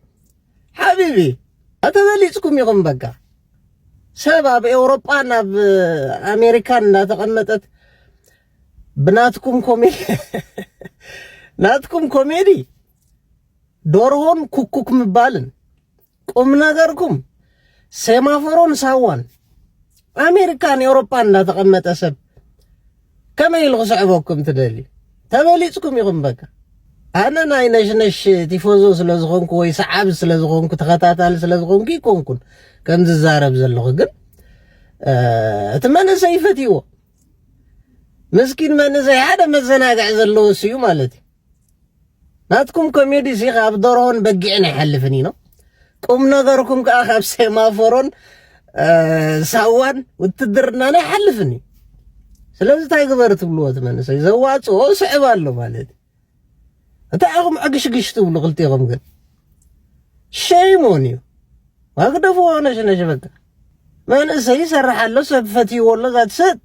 Speaker 1: حبيبي أتباليسكم يغم بكا سبب أوروبا بأمريكا تقمتت بناتكم كوميدي ناتكم كوميدي دورهم كوكوك مبالن قم نغركم سيمافورون ساوان أمريكان أوروبا تقمت أسب كما يلغو صعبوكم تدلي تباليسكم يغم بكا أنا ناينش تيفوزو سلازغونكو ويسعاب سلازغونكو تغتاتال سلازغونكو يكونكن كم زارب زلغو قل أتمنى سيفتيو مسكين ما نزي هذا مزناقع زلغو سيو مالتي ناتكم كوميدي سيخ أبدورون بقعنا حلفني نو قم نظركم كأخاب سيمافورون ساوان وتدرنا أنا حلفني سلازي تايقبرت بلو أتمنى سي زواتو سعبالو مالتي أتاعهم أقشقشتو بلو قلتيهم قل شايمونيو واقدفوا أنا شبكة ما نسي سرح له سبفتي والله ذات سد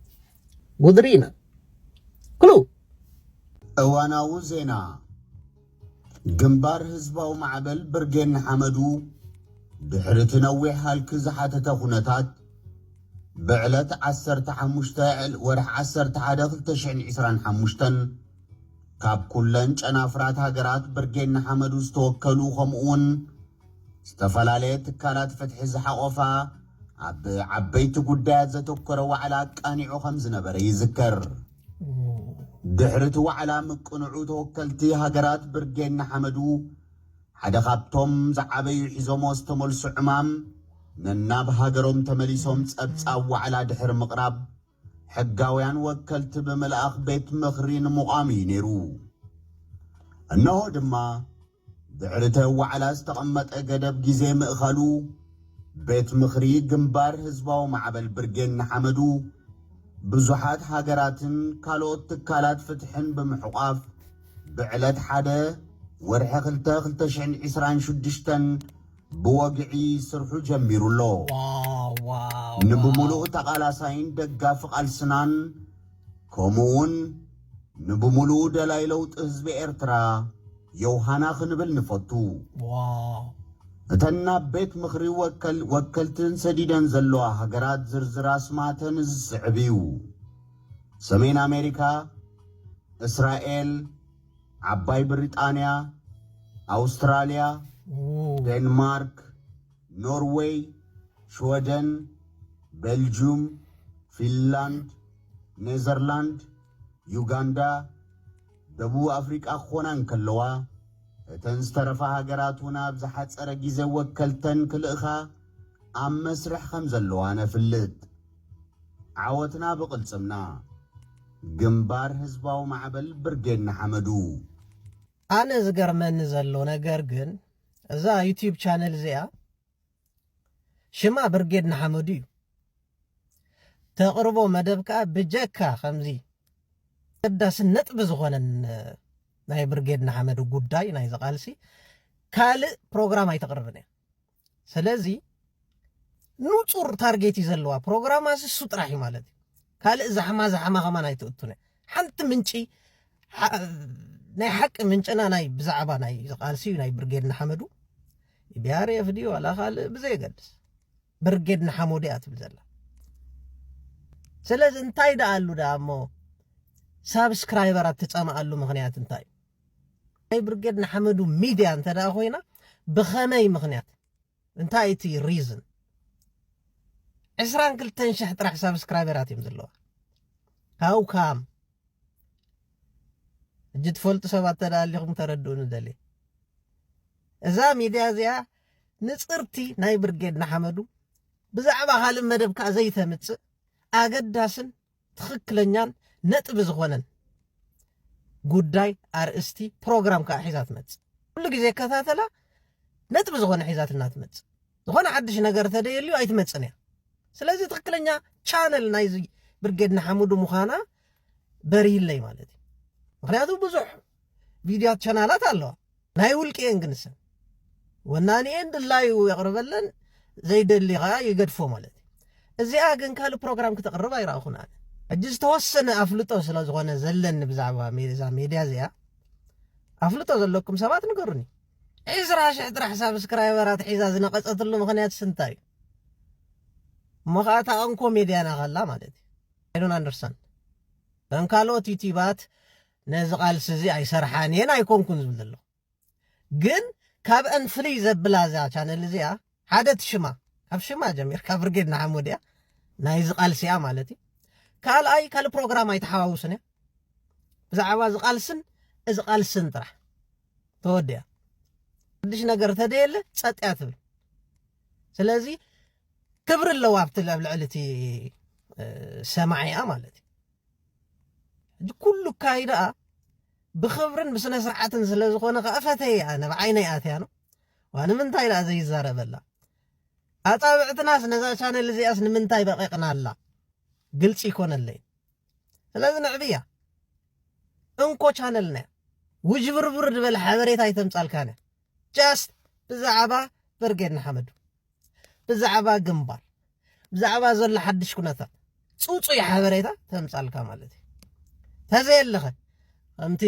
Speaker 1: قدرينا كلو
Speaker 8: أوانا وزينا جنبار هزباو معبل برجن حمدو ድሕሪ ነዊሕ ሃልኪ ዝሓተተ ኩነታት ብዕለት 15 ወርሒ 11 2025 ካብ ኩለን ጨናፍራት ሃገራት ብርጌድ ንሓመዱ ዝተወከሉ ከምኡውን ዝተፈላለየ ትካላት ፍትሒ ዝሓቆፋ ኣብ ዓበይቲ ጉዳያት ዘተኮረ ዋዕላ ቃኒዑ ከም ዝነበረ ይዝከር ድሕሪ እቲ ዋዕላ ምቅንዑ ተወከልቲ ሃገራት ብርጌድ ንሓመዱ ሓደ ካብቶም ዝዓበዩ ሒዞሞ ዝተመልሱ ዕማም ነናብ ሃገሮም ተመሊሶም ፀብፃብ ዋዕላ ድሕሪ ምቕራብ ሕጋውያን ወከልቲ ብምልኣኽ ቤት ምኽሪ ንምቋም እዩ ነይሩ እነሆ ድማ ድሕሪ እቲ ዋዕላ ዝተቐመጠ ገደብ ግዜ ምእኸሉ ቤት ምኽሪ ግንባር ህዝባዊ ማዕበል ብርጌድ ንሓመዱ ብዙሓት ሃገራትን ካልኦት ትካላት ፍትሕን ብምሕቋፍ ብዕለት 1 ወርሒ 2026 ብወግዒ ስርሑ ጀሚሩሎ ንብሙሉእ ተቓላሳይን ደጋፊ ቃልስናን ከምኡውን ንብሙሉእ ደላይ ለውጢ ህዝቢ ኤርትራ የውሃና ክንብል ንፈቱ እተን ናብ ቤት ምኽሪ ወከልትን ሰዲደን ዘለዋ ሃገራት ዝርዝር ኣስማተን ዝስዕብ እዩ ሰሜን ኣሜሪካ እስራኤል ዓባይ ብሪጣንያ ኣውስትራልያ ዴንማርክ ኖርዌይ ስዊድን ቤልጅየም ፊንላንድ ኔዘርላንድ ዩጋንዳ ደቡብ ኣፍሪቃ ክኾናን ከለዋ እተን ዝተረፋ ሃገራት እውን ኣብ ዝሓፀረ ግዜ ወከልተን ክልእኻ ኣብ መስርሕ ከም ዘለዋ ነፍልጥ ዓወትና ብቕልፅምና ግንባር ህዝባዊ ማዕበል ብርጌድ ንሓመዱ
Speaker 1: ኣነ ዝገርመኒ ዘሎ ነገር ግን እዛ ዩቲዩብ ቻነል እዚኣ ሽማ ብርጌድ ንሓመዱ እዩ ተቕርቦ መደብ ከዓ ብጀካ ከምዚ ቅዳስን ነጥቢ ዝኾነን ናይ ብርጌድ ንሓመዱ ጉዳይ ናይ ዝቓልሲ ካልእ ፕሮግራም ኣይተቕርብን እያ ስለዚ ንፁር ታርጌት እዩ ዘለዋ ፕሮግራማስ እሱ ጥራሕ እዩ ማለት እዩ ካልእ ዛሕማ ከማን ኣይትእቱን እያ ሓንቲ ምንጪ ናይ ሓቂ ምንጭና ናይ ብዛዕባ ናይ ዝቓልሲ ናይ ብርጌድ ንሓመዱ ብያሬፍ ድዩ ዋላ ካልእ ብዘይገድስ ብርጌድ ንሓመዱ እያ ትብል ዘላ ስለዚ እንታይ ደኣ ኣሉ ዳ እሞ ሳብስክራይበራት ትፀምኣሉ ምክንያት እንታይ ናይ ብርጌድ ንሓመዱ ሚድያ እንተ ደኣ ኮይና ብኸመይ ምክንያት እንታይ እቲ ሪዝን 22,000 ጥራሕ ሳብስክራይበራት እዮም ዘለዋ ሃው ካም እጅ ትፈልጡ ሰባት ተዳሊኹም ተረድኡን ደሊ እዛ ሚድያ እዚኣ ንፅርቲ ናይ ብርጌድ ንሓመዱ ብዛዕባ ካልእ መደብ ከዓ ዘይተምፅእ ኣገዳስን ትኽክለኛን ነጥቢ ዝኾነን ጉዳይ ኣርእስቲ ፕሮግራም ከዓ ሒዛ ትመፅእ ኩሉ ግዜ ከታተላ ነጥቢ ዝኾነ ሒዛ ትመፅእ ዝኾነ ሓድሽ ነገር ተደልዩ ኣይትመፅን እያ ስለዚ ትኽክለኛ ቻነል ናይ ብርጌድ ንሓመዱ ምዃና በሪለይ ማለት እዩ ምክንያቱ ብዙሕ ቪድዮት ቻናላት ኣለዋ ናይ ውልቅየን ግንሰን ወናኒአን ድላዩ የቕርበለን ዘይደሊ ከዓ ይገድፎ ማለት እዩ እዚኣ ግን ካልእ ፕሮግራም ክተቕርብ ኣይረኣኹን ኣነ እጅ ዝተወሰነ ኣፍልጦ ስለ ዝኾነ ዘለኒ ብዛዕባ እዛ ሚድያ እዚኣ ኣፍልጦ ዘለኩም ሰባት ንገሩኒ 20,000 ጥራሕ ሳብስክራይበራት ሒዛ ዝነቐፀትሉ ምክንያት ስንታይ እዩ እሞ ከዓ ታቐንኮ ሚድያና ኸላ ማለት እዩ ኣይዶን ኣንደርስታንድ ከም ካልኦት ዩቲባት ነዚ ቃልሲ እዚ ኣይሰርሓን እየን ኣይኮንኩን ዝብል ዘሎ ግን ካብአን ፍልይ ዘብላ እዛ ቻነል እዚኣ ሓደ ትሽማ ካብ ሽማ ጀሚርካ ብርጌድ ንሓመዱ እያ ናይ ዝቃልሲ እያ ማለት እዩ ካልኣይ ካልእ ፕሮግራም ኣይተሓዋውስን እያ ብዛዕባ ዝቃልስን እዚ ቃልስን ጥራሕ ተወድያ ሓድሽ ነገር ተደየለ ፀጥ እያ ትብል ስለዚ ክብሪ ኣለዋ ኣብቲ ኣብ ልዕሊ እቲ ሰማዒያ ማለት እዩ ኩሉ ካይደኣ ብኽብርን ብስነ ስርዓትን ስለ ዝኾነ ከእፈተይ ኣነ ብዓይነይ ኣትያ ነው ዋንምንታይ ደኣ ዘይዛረበላ ኣፃብዕትናስ ነዛ ቻነል እዚኣስ ንምንታይ በቂቕና ኣላ ግልፂ ይኮነለይ ስለዚ ንዕብያ እንኮ ቻነልና ውጅብርብር ድበል ሓበሬታ ኣይተምፃልካነ ጃስት ብዛዕባ ብርጌድ ንሓመዱ ብዛዕባ ግንባር ብዛዕባ ዘሎ ሓድሽ ኩነታት ፅፁይ ሓበሬታ ተምፃልካ ማለት እዩ ተዘየለኸ ከምቲ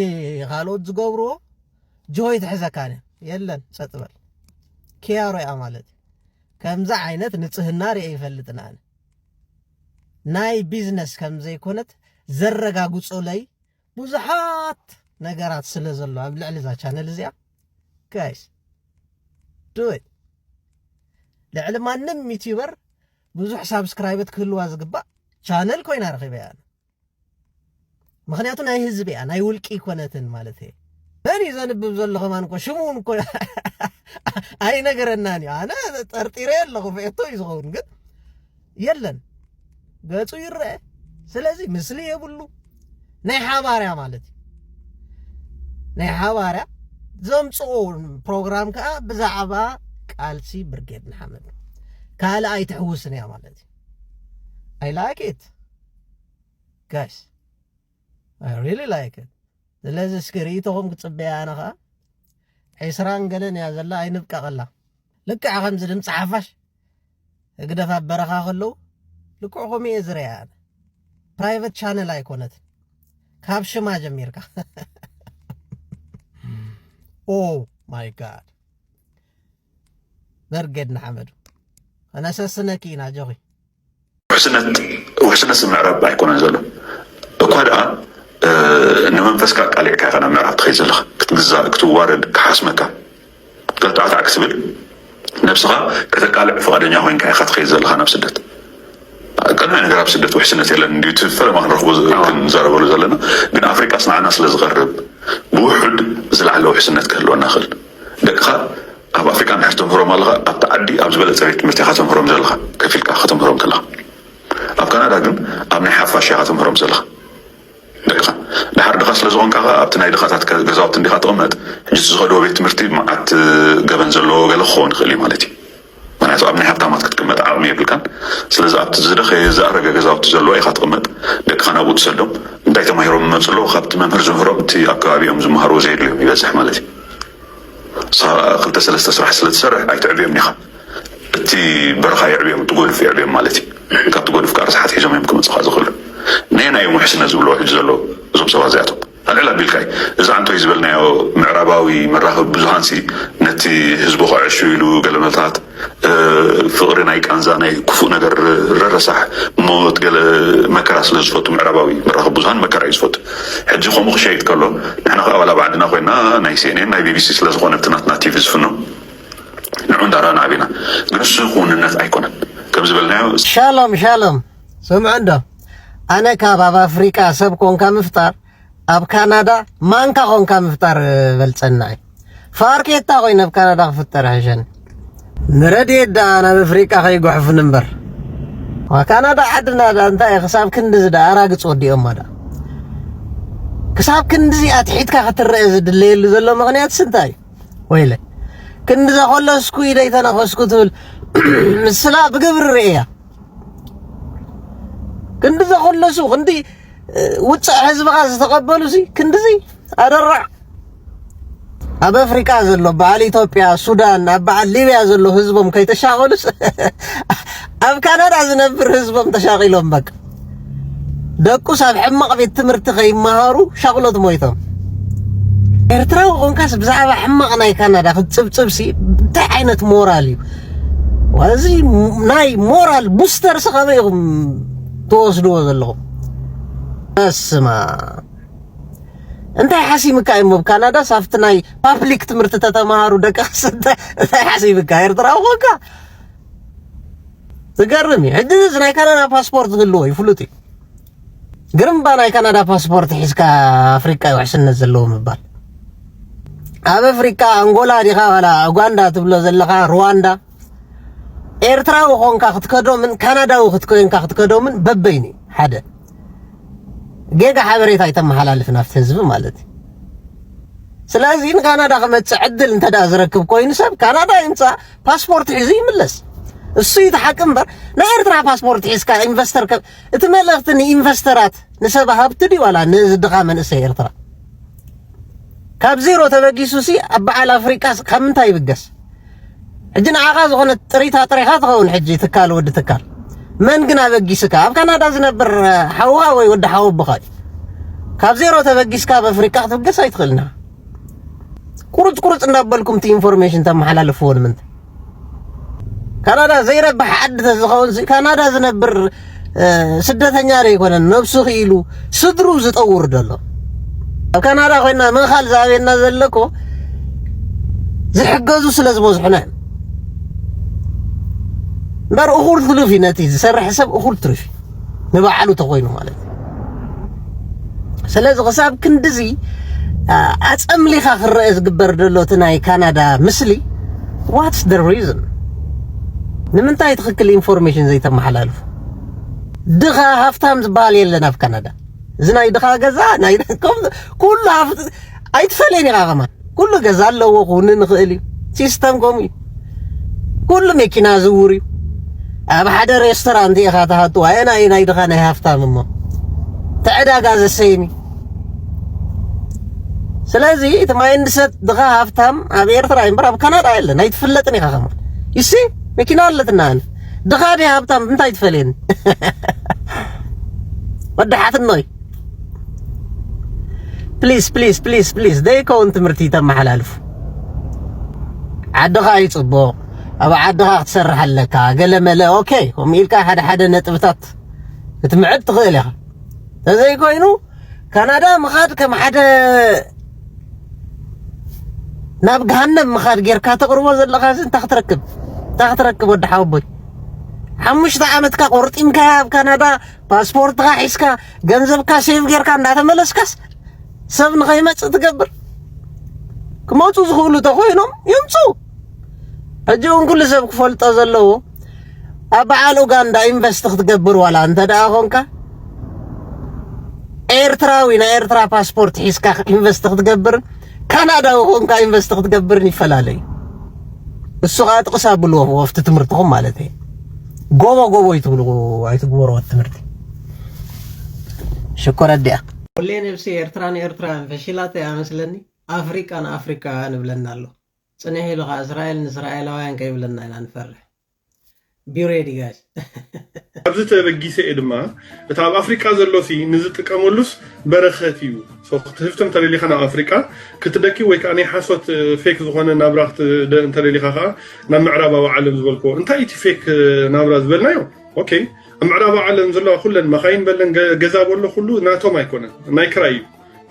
Speaker 1: ካልኦት ዝገብርዎ ጆይ ትሕዘካነ የለን ፀጥ በል ኪያሮ እያ ማለት እዩ ከምዛ ዓይነት ንጽህና ርአ ይፈልጥና ናይ ቢዝነስ ከምዘ ይኮነት ዘረጋግጾ ላይ ብዙሓት ነገራት ስለ ዘሎ ኣብ ልዕሊ ዛ ቻነል እዚኣ ጋይስ do it ልዕሊ ማንም ዩቲዩበር ብዙሕ ሳብስክራይበት ክህልዋ ዝግባእ ቻነል ኮይና ረኺበያ ምክንያቱ ናይ ህዝብ እያ ናይ ውልቂ ኮነትን ማለት እዩ በኒ ዘንብብ ዘለኹ ማንኮ ሽሙን እኮ ኣይ ነገረናኒ ኣነ ጠርጢረ ኣለኹ ፈቶ ይዝኸውን ግን የለን ገጹ ይርአ ስለዚ ምስሊ የብሉ ናይ ሓባርያ ማለት ናይ ሓባርያ ዘምጽኦ ፕሮግራም ከዓ ብዛዕባ ቃልሲ ብርጌድ ንሓመድ ካለ ኣይትሕውስን እያ ማለት I like it guys I really like it ስለዚ ስክሪቶኩም ክጽበያ ኣነኻ ዒስራን ገለን እያ ዘላ ኣይንብቃቐላ ልክዕ ከምዚ ድምፂ ሓፋሽ እግደፍ ኣበረኻ ከለዉ ልክዕኹም እየ ዝርያ ፕራይቬት ቻነል ኣይኮነት ካብ ሽማ ጀሚርካ ኦ ማይ ጋድ برقد نحمد أنا أساسنا كينا جوي
Speaker 9: وحسنت المعرب بيكون نزله وكذا إنه من فسكك عليك أنا معرب تخيز لك كتجزا كتوارد كحسمك كتعطى عكسبل نفسها كتقالع فقدنيا وين كاي خد خيز لها نفس الدت كنا نقرب سدت وحسنت يلا نديت فلا ما نرخبو كنزاربو زلنا من أفريقيا صنع ناس لزغرب بوحد زلع له حسنت كهلو ناخل دقها أب أفريقيا نحتم هرم الله أب تعدي أب زبالة زريت مرتي خاتم هرم زلها كفيلك خاتم هرم زلها أب كندا جن أب نحافة شيء خاتم هرم زلها دقيقة لحد دخل لزون كذا أب تنايد خاتات كجزاء تندي خات أمد جزء صغير بيت مرتي معت جبن زلوا قال خون خلي مالتي معناته أب نحافة ما تكتمت عامية بالكان سلز أب تزرخ زارق جزاء تزلوا أي خات أمد دقيقة أنا أبو تسلم دايت ما يروم زلوا خات من هرزم هرم تي أكابيهم زمهرو زي اليوم يبزح مالتي قلت سلسة سرح سرح أي تعبي منيخا تي برخا يعبيهم تقول في عبيهم مالتي كانت تقول في كارس حتى يجمع يمكن تصخذ خلو نينا يوم حسنا زبلوا حجزلوا زوب سوازياتهم العلا بالكاي إذا أنتوا يزبلنا يو معرباوي مراهب بزهانسي نتي هزبوخ عشويلو قلمتات فقرنا يكانزاني كفو نقر ررسح موت قال مكراس لزفوت معرباوي مراهب بزهان مكرا يزفوت حجي خو مخ شيء يتكلو نحن أولا بعدنا خوينا نايسينين ناي بي بي سي سلازغون بتناتنا تيفيز فنو نعون دارانا عبينا قنصو خون الناس أيكونا كم زبلنا يو
Speaker 1: شالوم سمع عنده أنا كاباب أفريقيا سبكون كمفتار أب كندا مانكا هون كمفتار بلتسناي فاركيتا خوينا بكندا فتر عشان نردي دا أنا بأفريقيا خيقو حف نمبر وكندا عدنا دا انتا خساب كندز دا أراقص ودي أما دا كساب كندزي أتحيدك خطر رئيس الليل زلو مغنيات سنتاي ويلي كندزا خلصكو إليتنا خسكو تقول مسلا بقبر الرئيه كندزا خلصو خندي وتصع حزب غاز تقبلوا زي كندزي أدرع أب أفريقيا زلو بعال إثيوبيا السودان بعال ليبيا زلو حزبهم كي تشاغلوس أب كندا زنبر حزبهم تشاغلهم بك دكو ساب حمق في التمرت خي مهارو شغلت مويتهم إرتراو قنكاس بزعبا حمقنا كندا ختصبصبسي بتاع عينة موراليو وزي ناي مورال بوستر سخبيهم توصلوا زلهم اسمع انت حاسيبك ايمو بكندا صافتناي بابليك تمرت تتمهارو دقاس انت حاسيبك يرتراوكا تقرمي عدز ناي كندا باسبورت غلو يفلوتي قرم باناي كندا باسبورت حسكا افريقيا وحسن نزلو مبال اب افريقيا انغولا ديخا ولا اوغندا تبلو زلخا رواندا ኤርትራው ሆንካ ክትከዶ ምን ካናዳው ክትኮንካ ክትከዶ ምን በበይኒ ሓደ ጌጋ ሓበሬታ ይተመሓላልፍ ናፍት ህዝብ ማለት ስለዚህ ካናዳ ከመጽ ዕድል እንተዳ ዝረክብ ኮይኑ ሰብ ካናዳ ይምጻ ፓስፖርት ሒዙ ይምለስ እሱ ይተሐቅም በር ንኤርትራ ፓስፖርት ሒዝካ ኢንቨስተር እቲ መልእኽቲ ንኢንቨስተራት ንሰብ ሃብቲ ዲ ዋላ ንዝድኻ መንእሰይ ኤርትራ ካብ ዜሮ ተበጊሱ ሲ ኣብ ኣፍሪቃ ከምንታይ ይብገስ እጅን አጋዝ ሆነ ጥሪታ ጥሪኻት ሆነ ሕጂ ተካል ወድ ተካል من قنا بقيسك أب كندا زنبر حواوي وده حوب بخاي كاب زيرو تبقيس كاب أفريقيا تبقى سايت خلنا كورت نقبلكم تي انفورميشن تم حلال فون من ካናዳ ዘይረብሕ ዓዲ ተዝኸውን ካናዳ ዝነብር ስደተኛ ዘይኮነ ነብሱ ኺኢሉ ስድሩ ዝጠውር ደሎ ኣብ ካናዳ ኮይና ምኻል ዛቤና ዘለኮ ዝሕገዙ ስለ ዝበዝሑና እምበር እኹል ትርፊ ነቲ ዝሰርሕ ሰብ እኹል ትርፊ ንባዕሉ ተኾይኑ ማለት ስለዚ ክሳብ ክንድዚ ኣፀምሊኻ ክረአ ዝግበር ደሎ እቲ ናይ ካናዳ ምስሊ ዋትስ ደ ሪዝን ንምንታይ ትኽክል ኢንፎርሜሽን ዘይተመሓላልፉ ድኻ ሃፍታም ዝበሃል የለን ኣብ ካናዳ እዚ ናይ ድኻ ገዛ ናይ ኩሉ ኣይትፈለየን ኢኻ ኸማ ኩሉ ገዛ ኣለዎ ክውን ንኽእል እዩ ሲስተም ከምኡ እዩ ኩሉ መኪና ዝውር እዩ ኣብ ሓደ ሬስቶራንት ኢኻ ተሃቱ ኣየና እዩ ናይ ድኻ ናይ ሃፍታም እሞ ተዕዳጋ ዘሰይኒ ስለዚ እቲ ማይንድሰት ድኻ ሃፍታም ኣብ ኤርትራ እምበር ኣብ ካናዳ የለን ኣይትፍለጥን ኢኻ ኸማ ይሲ መኪና ኣለትና ድኻ ዲ ሃብታም እንታይ ትፈልየኒ ወድሓትኖይ ፕሊዝ ደይከውን ትምህርቲ ተመሓላልፉ ዓድኻ ይፅቡቕ ኣብ ዓድኻ ክትሰርሕ ኣለካ ገለመለ ኦኬ ከምኡ ኢልካ ሓደ ነጥብታት ክትምዕድ ትኽእል ኢኻ ተዘይኮይኑ ካናዳ ምኻድ ከም ሓደ ናብ ገሃነም ምኻድ ጌርካ ተቕርቦ ዘለኻ እንታይ ክትረክብ ወዲ ሓወቦይ 5 ዓመትካ ቆርጢምካ ኣብ ካናዳ ፓስፖርትካ ሒዝካ ገንዘብካ ሴቭ ጌርካ እንዳተመለስካስ ሰብ ንኸይመፅእ ትገብር ክመፁ ዝኽእሉ ተኾይኖም ይምፁ ሕጂ እውን ኩሉ ሰብ ክፈልጦ ዘለዎ ኣብ በዓል ኡጋንዳ ኢንቨስት ክትገብር ዋላ እንተ ደኣ ኮንካ ኤርትራዊ ናይ ኤርትራ ፓስፖርት ሒዝካ ኢንቨስት ክትገብርን ካናዳዊ ኮንካ ኢንቨስት ክትገብርን ይፈላለዩ እሱ ኸኣ ጥቕሳ ብልዎ ወፍቲ ትምህርትኹም ማለት እዩ ጎቦ ይትብልዎ ኣይትግበሮ ትምህርቲ ሽኮር ኣዲኣ ኩሌ ነብሲ ኤርትራን ፈሽላት ኣመስለኒ ኣፍሪካን ንብለና ኣሎ ፅንሕ ኢሉ ኸ እስራኤል ንእስራኤላውያን ከይብለና ኢና ንፈርሕ ቢሬዲ ጋይስ
Speaker 10: ኣብዚ ተበጊሰ ድማ እቲ ኣብ ኣፍሪካ ዘሎሲ ንዝጥቀመሉስ በረኸት እዩ ክትህፍቶም ተደሊኻ ናብ ኣፍሪካ ክትደኪ ወይ ከዓ ናይ ሓሶት ፌክ ዝኾነ ናብራ እንተደሊኻ ከዓ ናብ ምዕራባዊ ዓለም ዝበልክዎ እንታይ እቲ ፌክ ናብራ ዝበልናዮ ኦኬ ኣብ ምዕራባዊ ዓለም ዘለዋ ኩለን መኻይን በለን ገዛ በሎ ኩሉ ናቶም ኣይኮነን ናይ ክራይ እዩ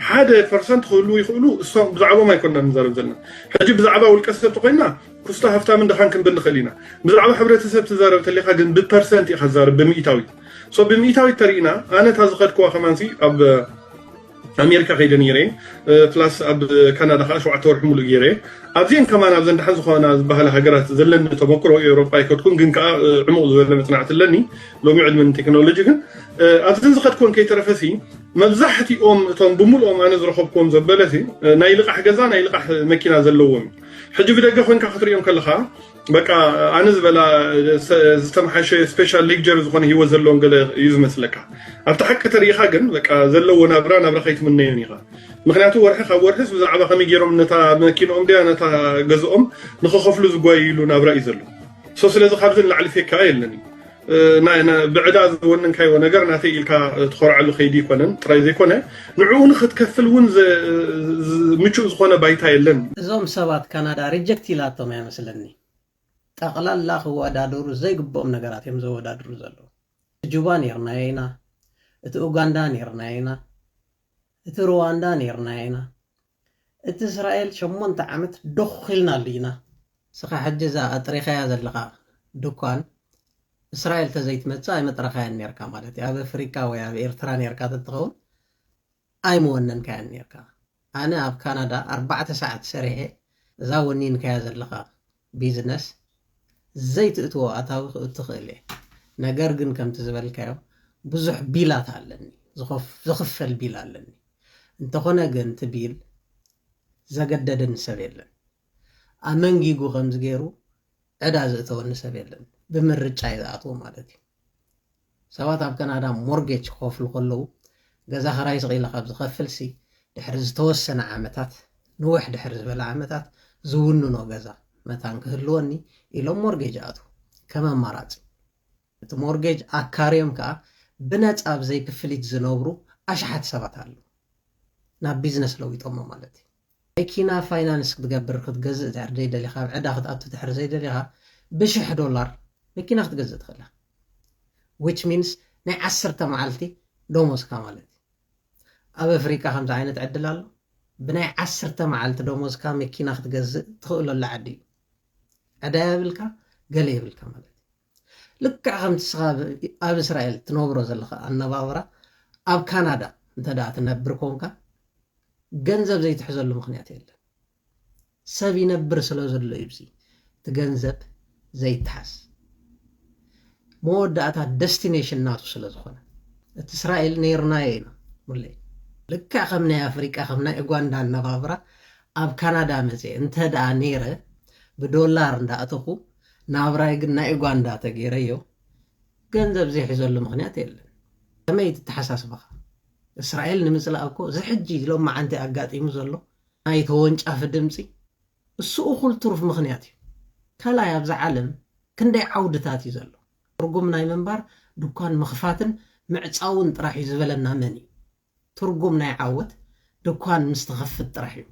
Speaker 10: 1% ክህሉ ይኽእሉ እሶም ብዛዕቦም ኣይኮንና ንዛረብ ዘለና ሕጂ ብዛዕባ ውልቀ ሰብ ተኮይንና ኩስታ ሃፍታም ድኻን ክንብል ንኽእል ኢና ብዛዕባ ሕብረተሰብ ትዛረብ ተለኻ ግን ብፐርሰንት ኢኻ ትዛረብ ብምኢታዊት ብምኢታዊት ተሪእና ኣነ እታ ዝኸድክዋ ኸማንሲ ኣብ ኣሜሪካ ከይደ ነይረ ፕላስ ኣብ ካናዳ ከዓ 7 ወርሒ ሙሉእ ገይረ ኣብዚአን ከማን ኣብ ዘንዳሓን ዝኾና ዝበሃላ ሃገራት ዘለኒ ተመክሮ ኤውሮፓ ኣይከድኩን ግን ከዓ ዕሙቕ ዝበለ መፅናዕቲ ኣለኒ ሎሚ ዕድመን ቴክኖሎጂ ግን ኣብዘን ዝኸድክዎን ከይተረፈሲ መብዛሕቲኦም እቶም ብምልኦም ኣነ ዝረኸብክዎም ዘበለሲ ናይ ልቓሕ ገዛ ናይ ልቓሕ መኪና ዘለዎም ሕጂ ብደገ ኮንካ ክትሪኦም ከለኻ በቃ ኣነ ዝበላ ዝተመሓሸ ስፔሻል ሌክቸር ዝኾነ ሂወት ዘለዎም ገለ እዩ ዝመስለካ ኣብቲ ሓቂ ተሪኢኻ ግን በቃ ዘለዎ ናብራ ከይትምነዮን ኢኻ ምክንያቱ ወርሒ ካብ ወርሒስ ብዛዕባ ከመይ ገይሮም ነታ መኪንኦም ድያ ነታ ገዝኦም ንኽኸፍሉ ዝጓይሉ ናብራ እዩ ዘሎ ስለዚ ካብዚ ንላዕሊ ፌካ የለን ብዕዳ ዝወነንካዮ ነገር ናተይ ኢልካ ትኮርዓሉ ከይዲ ይኮነን ጥራይ ዘይኮነ ንዕኡ ንክትከፍል እውን ምቹእ ዝኾነ ባይታ የለን
Speaker 1: እዞም ሰባት ካናዳ ሪጀክት ኢላቶም ኣይመስለኒ ጠቕላላ ክወዳደሩ ዘይግብኦም ነገራት እዮም ዘወዳድሩ ዘለዉ ጁባ ነርናዮ ኢና እቲ ኡጋንዳ ነርናዮ ኢና እቲ ሩዋንዳ ነርናዮ ኢና እቲ እስራኤል 8 ዓመት ደኺልናሉ ኢና ስኻ ሕጂ እዛ ኣጥሪኻያ ዘለኻ ድኳን እስራኤል ተዘይትመፅእ ኣይመጥረኻያን ነርካ ማለት እዩ ኣብ ኣፍሪካ ወይ ኣብ ኤርትራ ነርካ ትትኸውን ኣይመወነንካያን ነርካ ኣነ ኣብ ካናዳ 4 ሰዓት ሰሪሐ እዛ ወኒንካያ ዘለኻ ቢዝነስ ዘይትእትዎ ኣታዊ ክትኽእል እየ ነገር ግን ከምቲ ዝበልካዮ ብዙሕ ቢላት ኣለኒ ዝኽፈል ቢል ኣለኒ እንተኾነ ግን እቲ ቢል ዘገደደን ሰብ የለን ኣብ መንጊጉ ከምዚ ገይሩ ዕዳ ዝእተወኒ ሰብ የለን ብምርጫ ይዝኣትዎ ማለት እዩ ሰባት ኣብ ካናዳ ሞርጌጅ ክኸፍሉ ከለዉ ገዛ ኸራይ ስቒላ ካብ ዝኸፍልሲ ድሕሪ ዝተወሰነ ዓመታት ንውሕ ድሕሪ ዝበለ ዓመታት ዝውንኖ ገዛ መታን ክህልወኒ ኢሎም ሞርጌጅ ኣትዉ ከም ኣማራፂ እቲ ሞርጌጅ ኣካርዮም ከዓ ብነፃ ብዘይክፍሊት ዝነብሩ ኣሽሓት ሰባት ኣለዉ ናብ ቢዝነስ ለዊጦሞ ማለት እዩ መኪና ፋይናንስ ክትገብር ክትገዝእ ድሕሪ ዘይደሊኻ ብዕዳ ክትኣቱ ድሕሪ ዘይደሊኻ $1,000 መኪና ክትገዝእ ትኽእላ which means ናይ 10 መዓልቲ ደሞዝካ ማለት እዩ ኣብ ኣፍሪካ ከምዚ ዓይነት ዕድል ኣሎ ብናይ 10 መዓልቲ ደሞዝካ መኪና ክትገዝእ ትኽእለሉ ዓዲ እዩ ዕዳይ የብልካ ገለ የብልካ ማለት እዩ ልክዕ ከምቲ ስኻ ኣብ እስራኤል ትነብሮ ዘለኻ ኣነባብራ ኣብ ካናዳ እንተደኣ ትነብር ኮንካ ገንዘብ ዘይትሕዘሉ ምክንያት የለን ሰብ ይነብር ስለ ዘሎ እዩ እቲ ገንዘብ ዘይትሓስ መወዳእታ ደስቲኔሽን ናቱ ስለ ዝኾነ እቲ እስራኤል ነይርናዮ ኢና ሙለይ ልክዕ ከም ናይ ኣፍሪቃ ከም ናይ ኡጋንዳ ኣነባብራ ኣብ ካናዳ መፅአ እንተደኣ ነይረ ብዶላር እንዳኣተኹ ናብራይ ግን ናይ ኡጋንዳ ተገይረዮ ገንዘብ ዘይሕዘሉ ምክንያት የለን ከመይ ትተሓሳስበኻ እስራኤል ንምፅላእ እኮ ዝሕጂ ሎም ማዓንቲ ኣጋጢሙ ዘሎ ናይ ተወንጫፊ ድምፂ እሱ እኹል ትሩፍ ምክንያት እዩ ካልኣይ ኣብዛ ዓለም ክንደይ ዓውድታት እዩ ዘሎ ትርጉም ናይ ምንባር ድኳን ምኽፋትን ምዕፃውን ጥራሕ እዩ ዝበለና መን እዩ ትርጉም ናይ ዓወት ድኳን ምስ ተኸፍት ጥራሕ እዩ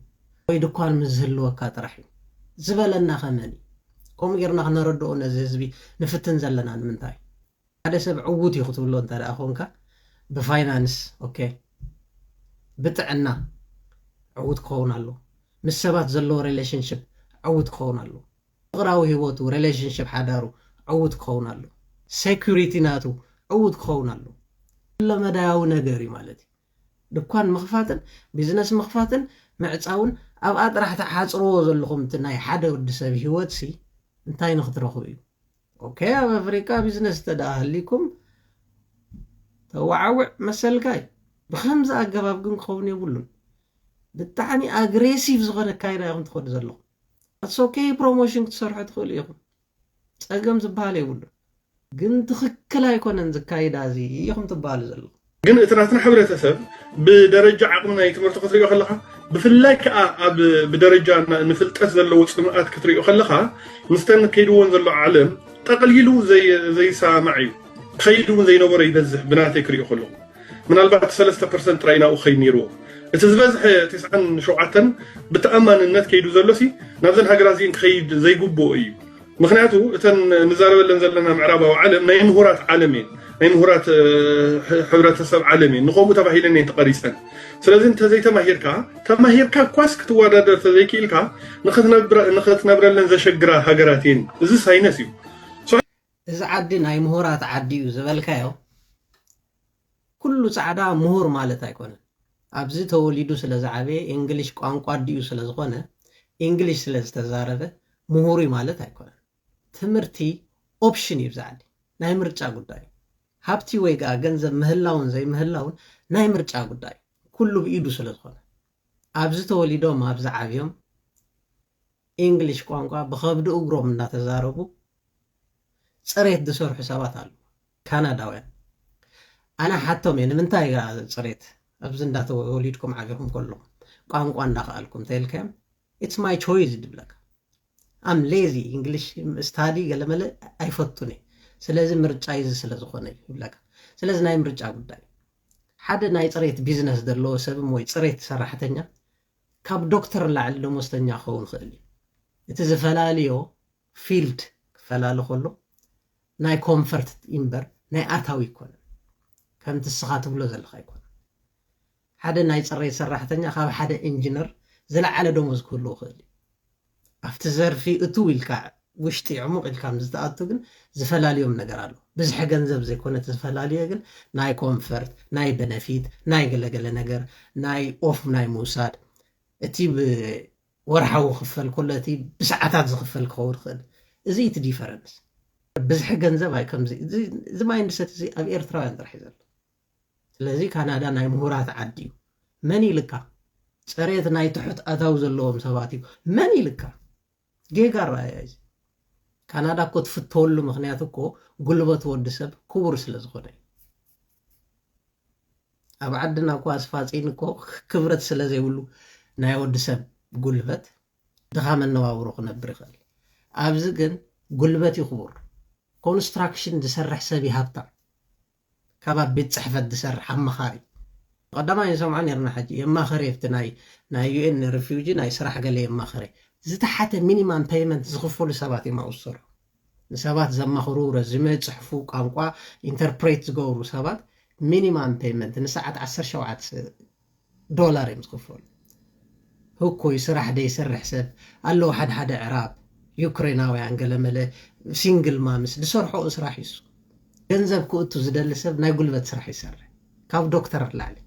Speaker 1: ወይ ድኳን ምስ ዝህልወካ ጥራሕ እዩ ዝበለና ኸመን እዩ ከምኡ ጌርና ክነረድኦ ነዚ ህዝቢ ንፍትን ዘለና ንምንታይ ሓደ ሰብ ዕውት እዩ ክትብሎ እንተደኣ ኮንካ ብፋይናንስ ኦኬ ብጥዕና ዕውት ክኸውን ኣሎ ምስ ሰባት ዘለዎ ሪሌሽንሽፕ ዕውት ክኸውን ኣሎ ፍቅራዊ ሂወቱ ሪሌሽንሽፕ ሓዳሩ ዕውት ክኸውን ኣሎ ሴኩሪቲ ናቱ ዕውት ክኸውን ኣሎ ለመዳያዊ ነገር እዩ ማለት እዩ ድኳን ምኽፋትን ቢዝነስ ምኽፋትን ምዕፃውን ኣብ ኣጥራሕ ተሓፅርዎ ዘለኹም እቲ ናይ ሓደ ወዲ ሰብ ሂወት ሲ እንታይ ንኽትረኽቡ እዩ ኦኬ ኣብ ኣፍሪካ ቢዝነስ ተደኣ ህሊኩም ተዋዓውዕ መሰልካይ ብከምዚ ኣገባብ ግን ክኸውን የብሉን ብጣዕሚ ኣግሬሲቭ ዝኾነ ካይዳ ኢኹም ትኸዱ ዘለኹም ኣሶኬ ፕሮሞሽን ክትሰርሑ ትኽእሉ ኢኹም ፀገም ዝበሃል የብሉን ግን ትኽክል ኣይኮነን ዝካይዳ እዚ ኢኹም ትበሃሉ ዘለኹም
Speaker 10: ግን እቲ ናትና ሕብረተሰብ ብደረጃ ዓቕሚ ናይ ትምህርቲ ክትሪኦ ከለኻ ብፍላይ ከዓ ኣብ ብደረጃ ንፍልጠት ዘለዎ ፅምኣት ክትሪኦ ከለኻ ምስተን ከይድዎን ዘሎ ዓለም ጠቕሊሉ ዘይሰማዕ እዩ ከይዱ እውን ዘይነበረ ይበዝሕ ብናተይ ክሪኦ ከለኹ ምናልባት 3% ጥራይ ናብኡ ከይድ ነይርዎ እቲ ዝበዝሐ 97 ብተኣማንነት ከይዱ ዘሎሲ ናብዘን ሃገራት እዚአን ክኸይድ ዘይግብኦ እዩ ምክንያቱ እተን ንዛረበለን ዘለና ምዕራባዊ ዓለም ናይ ምሁራት ዓለም እየን ናይ ምሁራት ሕብረተሰብ ዓለም እየን ንኸምኡ ተባሂለን እየን ተቐሪፀን ስለዚ እንተዘይተማሂርካ ተማሂርካ ኳስ ክትወዳደር ተዘይክኢልካ ንኽትነብረለን ዘሸግራ ሃገራት እየን እዚ ሳይነስ እዩ
Speaker 1: እዚ ዓዲ ናይ ምሁራት ዓዲ እዩ ዝበልካዮ ኩሉ ፃዕዳ ምሁር ማለት ኣይኮነን ኣብዚ ተወሊዱ ስለ ዝዓበየ እንግሊሽ ቋንቋ ድዩ ስለ ዝኾነ እንግሊሽ ስለ ዝተዛረበ ምሁር ማለት ኣይኮነን ትምህርቲ ኦፕሽን እዩ ብዛዕዲ ናይ ምርጫ ጉዳይ ሃብቲ ወይ ከዓ ገንዘብ ምህላውን ዘይምህላውን ናይ ምርጫ ጉዳይ ኩሉ ብኢዱ ስለ ዝኾነ ኣብዚ ተወሊዶም ኣብዚ ዓብዮም እንግሊሽ ቋንቋ ብከብዲ እግሮም እናተዛረቡ ፅሬት ዝሰርሑ ሰባት ኣሉ ካናዳውያን ኣነ ሓቶም እየ ንምንታይ ፅሬት ኣብዚ እንዳተወሊድኩም ዓብኹም ከለኹም ቋንቋ እንዳኽኣልኩም ተይልካዮም ኢትስ ማይ ቾይስ ድብለካ ኣም ሌዚ እንግሊሽ ስታዲ ገለመለ ኣይፈቱን እየ ስለዚ ምርጫ ይዚ ስለ ዝኾነ እዩ ይብለካ ስለዚ ናይ ምርጫ ጉዳይ ሓደ ናይ ፅሬት ቢዝነስ ዘለዎ ሰብ ወይ ፅሬት ሰራሕተኛ ካብ ዶክተር ላዕሊ ደሞዝተኛ ክኸውን ይኽእል እዩ እቲ ዝፈላለዮ ፊልድ ክፈላለ ከሎ ናይ ኮምፈርት እምበር ናይ ኣታዊ ይኮነን ከምቲ ስኻ ትብሎ ዘለካ ይኮነን ሓደ ናይ ፅሬት ሰራሕተኛ ካብ ሓደ ኢንጂነር ዝለዓለ ደሞዝ ክህልዎ ይኽእል እዩ ኣብቲ ዘርፊ እቱ ኢልካ ውሽጢ ዕሙቕ ኢልካ ምዝተኣቱ ግን ዝፈላለዮም ነገር ኣሎ ብዙሕ ገንዘብ ዘይኮነ ዝፈላለየ ግን ናይ ኮምፈርት ናይ በነፊት ናይ ገለገለ ነገር ናይ ኦፍ ናይ ምውሳድ እቲ ወርሓዊ ክፈል ኮሎ እቲ ብሰዓታት ዝኽፈል ክኸውን ይኽእል እዚ እቲ ዲፈረንስ ብዙሕ ገንዘብ ኣይ ከምዚ እዚ ማይንድሰት እዚ ኣብ ኤርትራውያን ጥራሕ እዩ ዘሎ ስለዚ ካናዳ ናይ ምሁራት ዓዲ እዩ መን ይልካ ፅሬት ናይ ትሑት ኣታዊ ዘለዎም ሰባት እዩ መን ይልካ ጌጋ ራእያ እዚ ካናዳ እኮ ትፍተወሉ ምክንያት እኮ ጉልበት ወዲ ሰብ ክቡር ስለ ዝኾነ እዩ ኣብ ዓድና እኮ ኣስፋፂን እኮ ክብረት ስለ ዘይብሉ ናይ ወዲ ሰብ ጉልበት ድኻ መነባብሮ ክነብር ይኽእል ኣብዚ ግን ጉልበት ይኽቡር ኮንስትራክሽን ዝሰርሕ ሰብ ይሃብታ ካብ ኣብ ቤት ፅሕፈት ዝሰርሕ ኣማኻሪ ቀዳማይ ሰምዖ ነርና ሕጂ የማኸረ ኣብቲ ናይ ዩኤን ሪፊውጂ ናይ ስራሕ ገለ የማኸረ ዝተሓተ ሚኒማም ፔይመንት ዝኽፈሉ ሰባት እዮም ኣብኡ ዝሰርሑ ንሰባት ዘማኽሩ ረዝመ ጽሕፉ ቋንቋ ኢንተርፕሬት ዝገብሩ ሰባት ሚኒማም ፔመንት ንሰዓት $17 እዮም ዝኽፈሉ ህኮይ ስራሕ ደይሰርሕ ሰብ ኣለዉ ሓደ ዕራብ ዩክሬናውያን ገለመለ ሲንግል ማምስ ዝሰርሕኦ ስራሕ ይሱ ገንዘብ ክእቱ ዝደሊ ሰብ ናይ ጉልበት ስራሕ ይሰርሕ ካብ ዶክተር ላዕሊ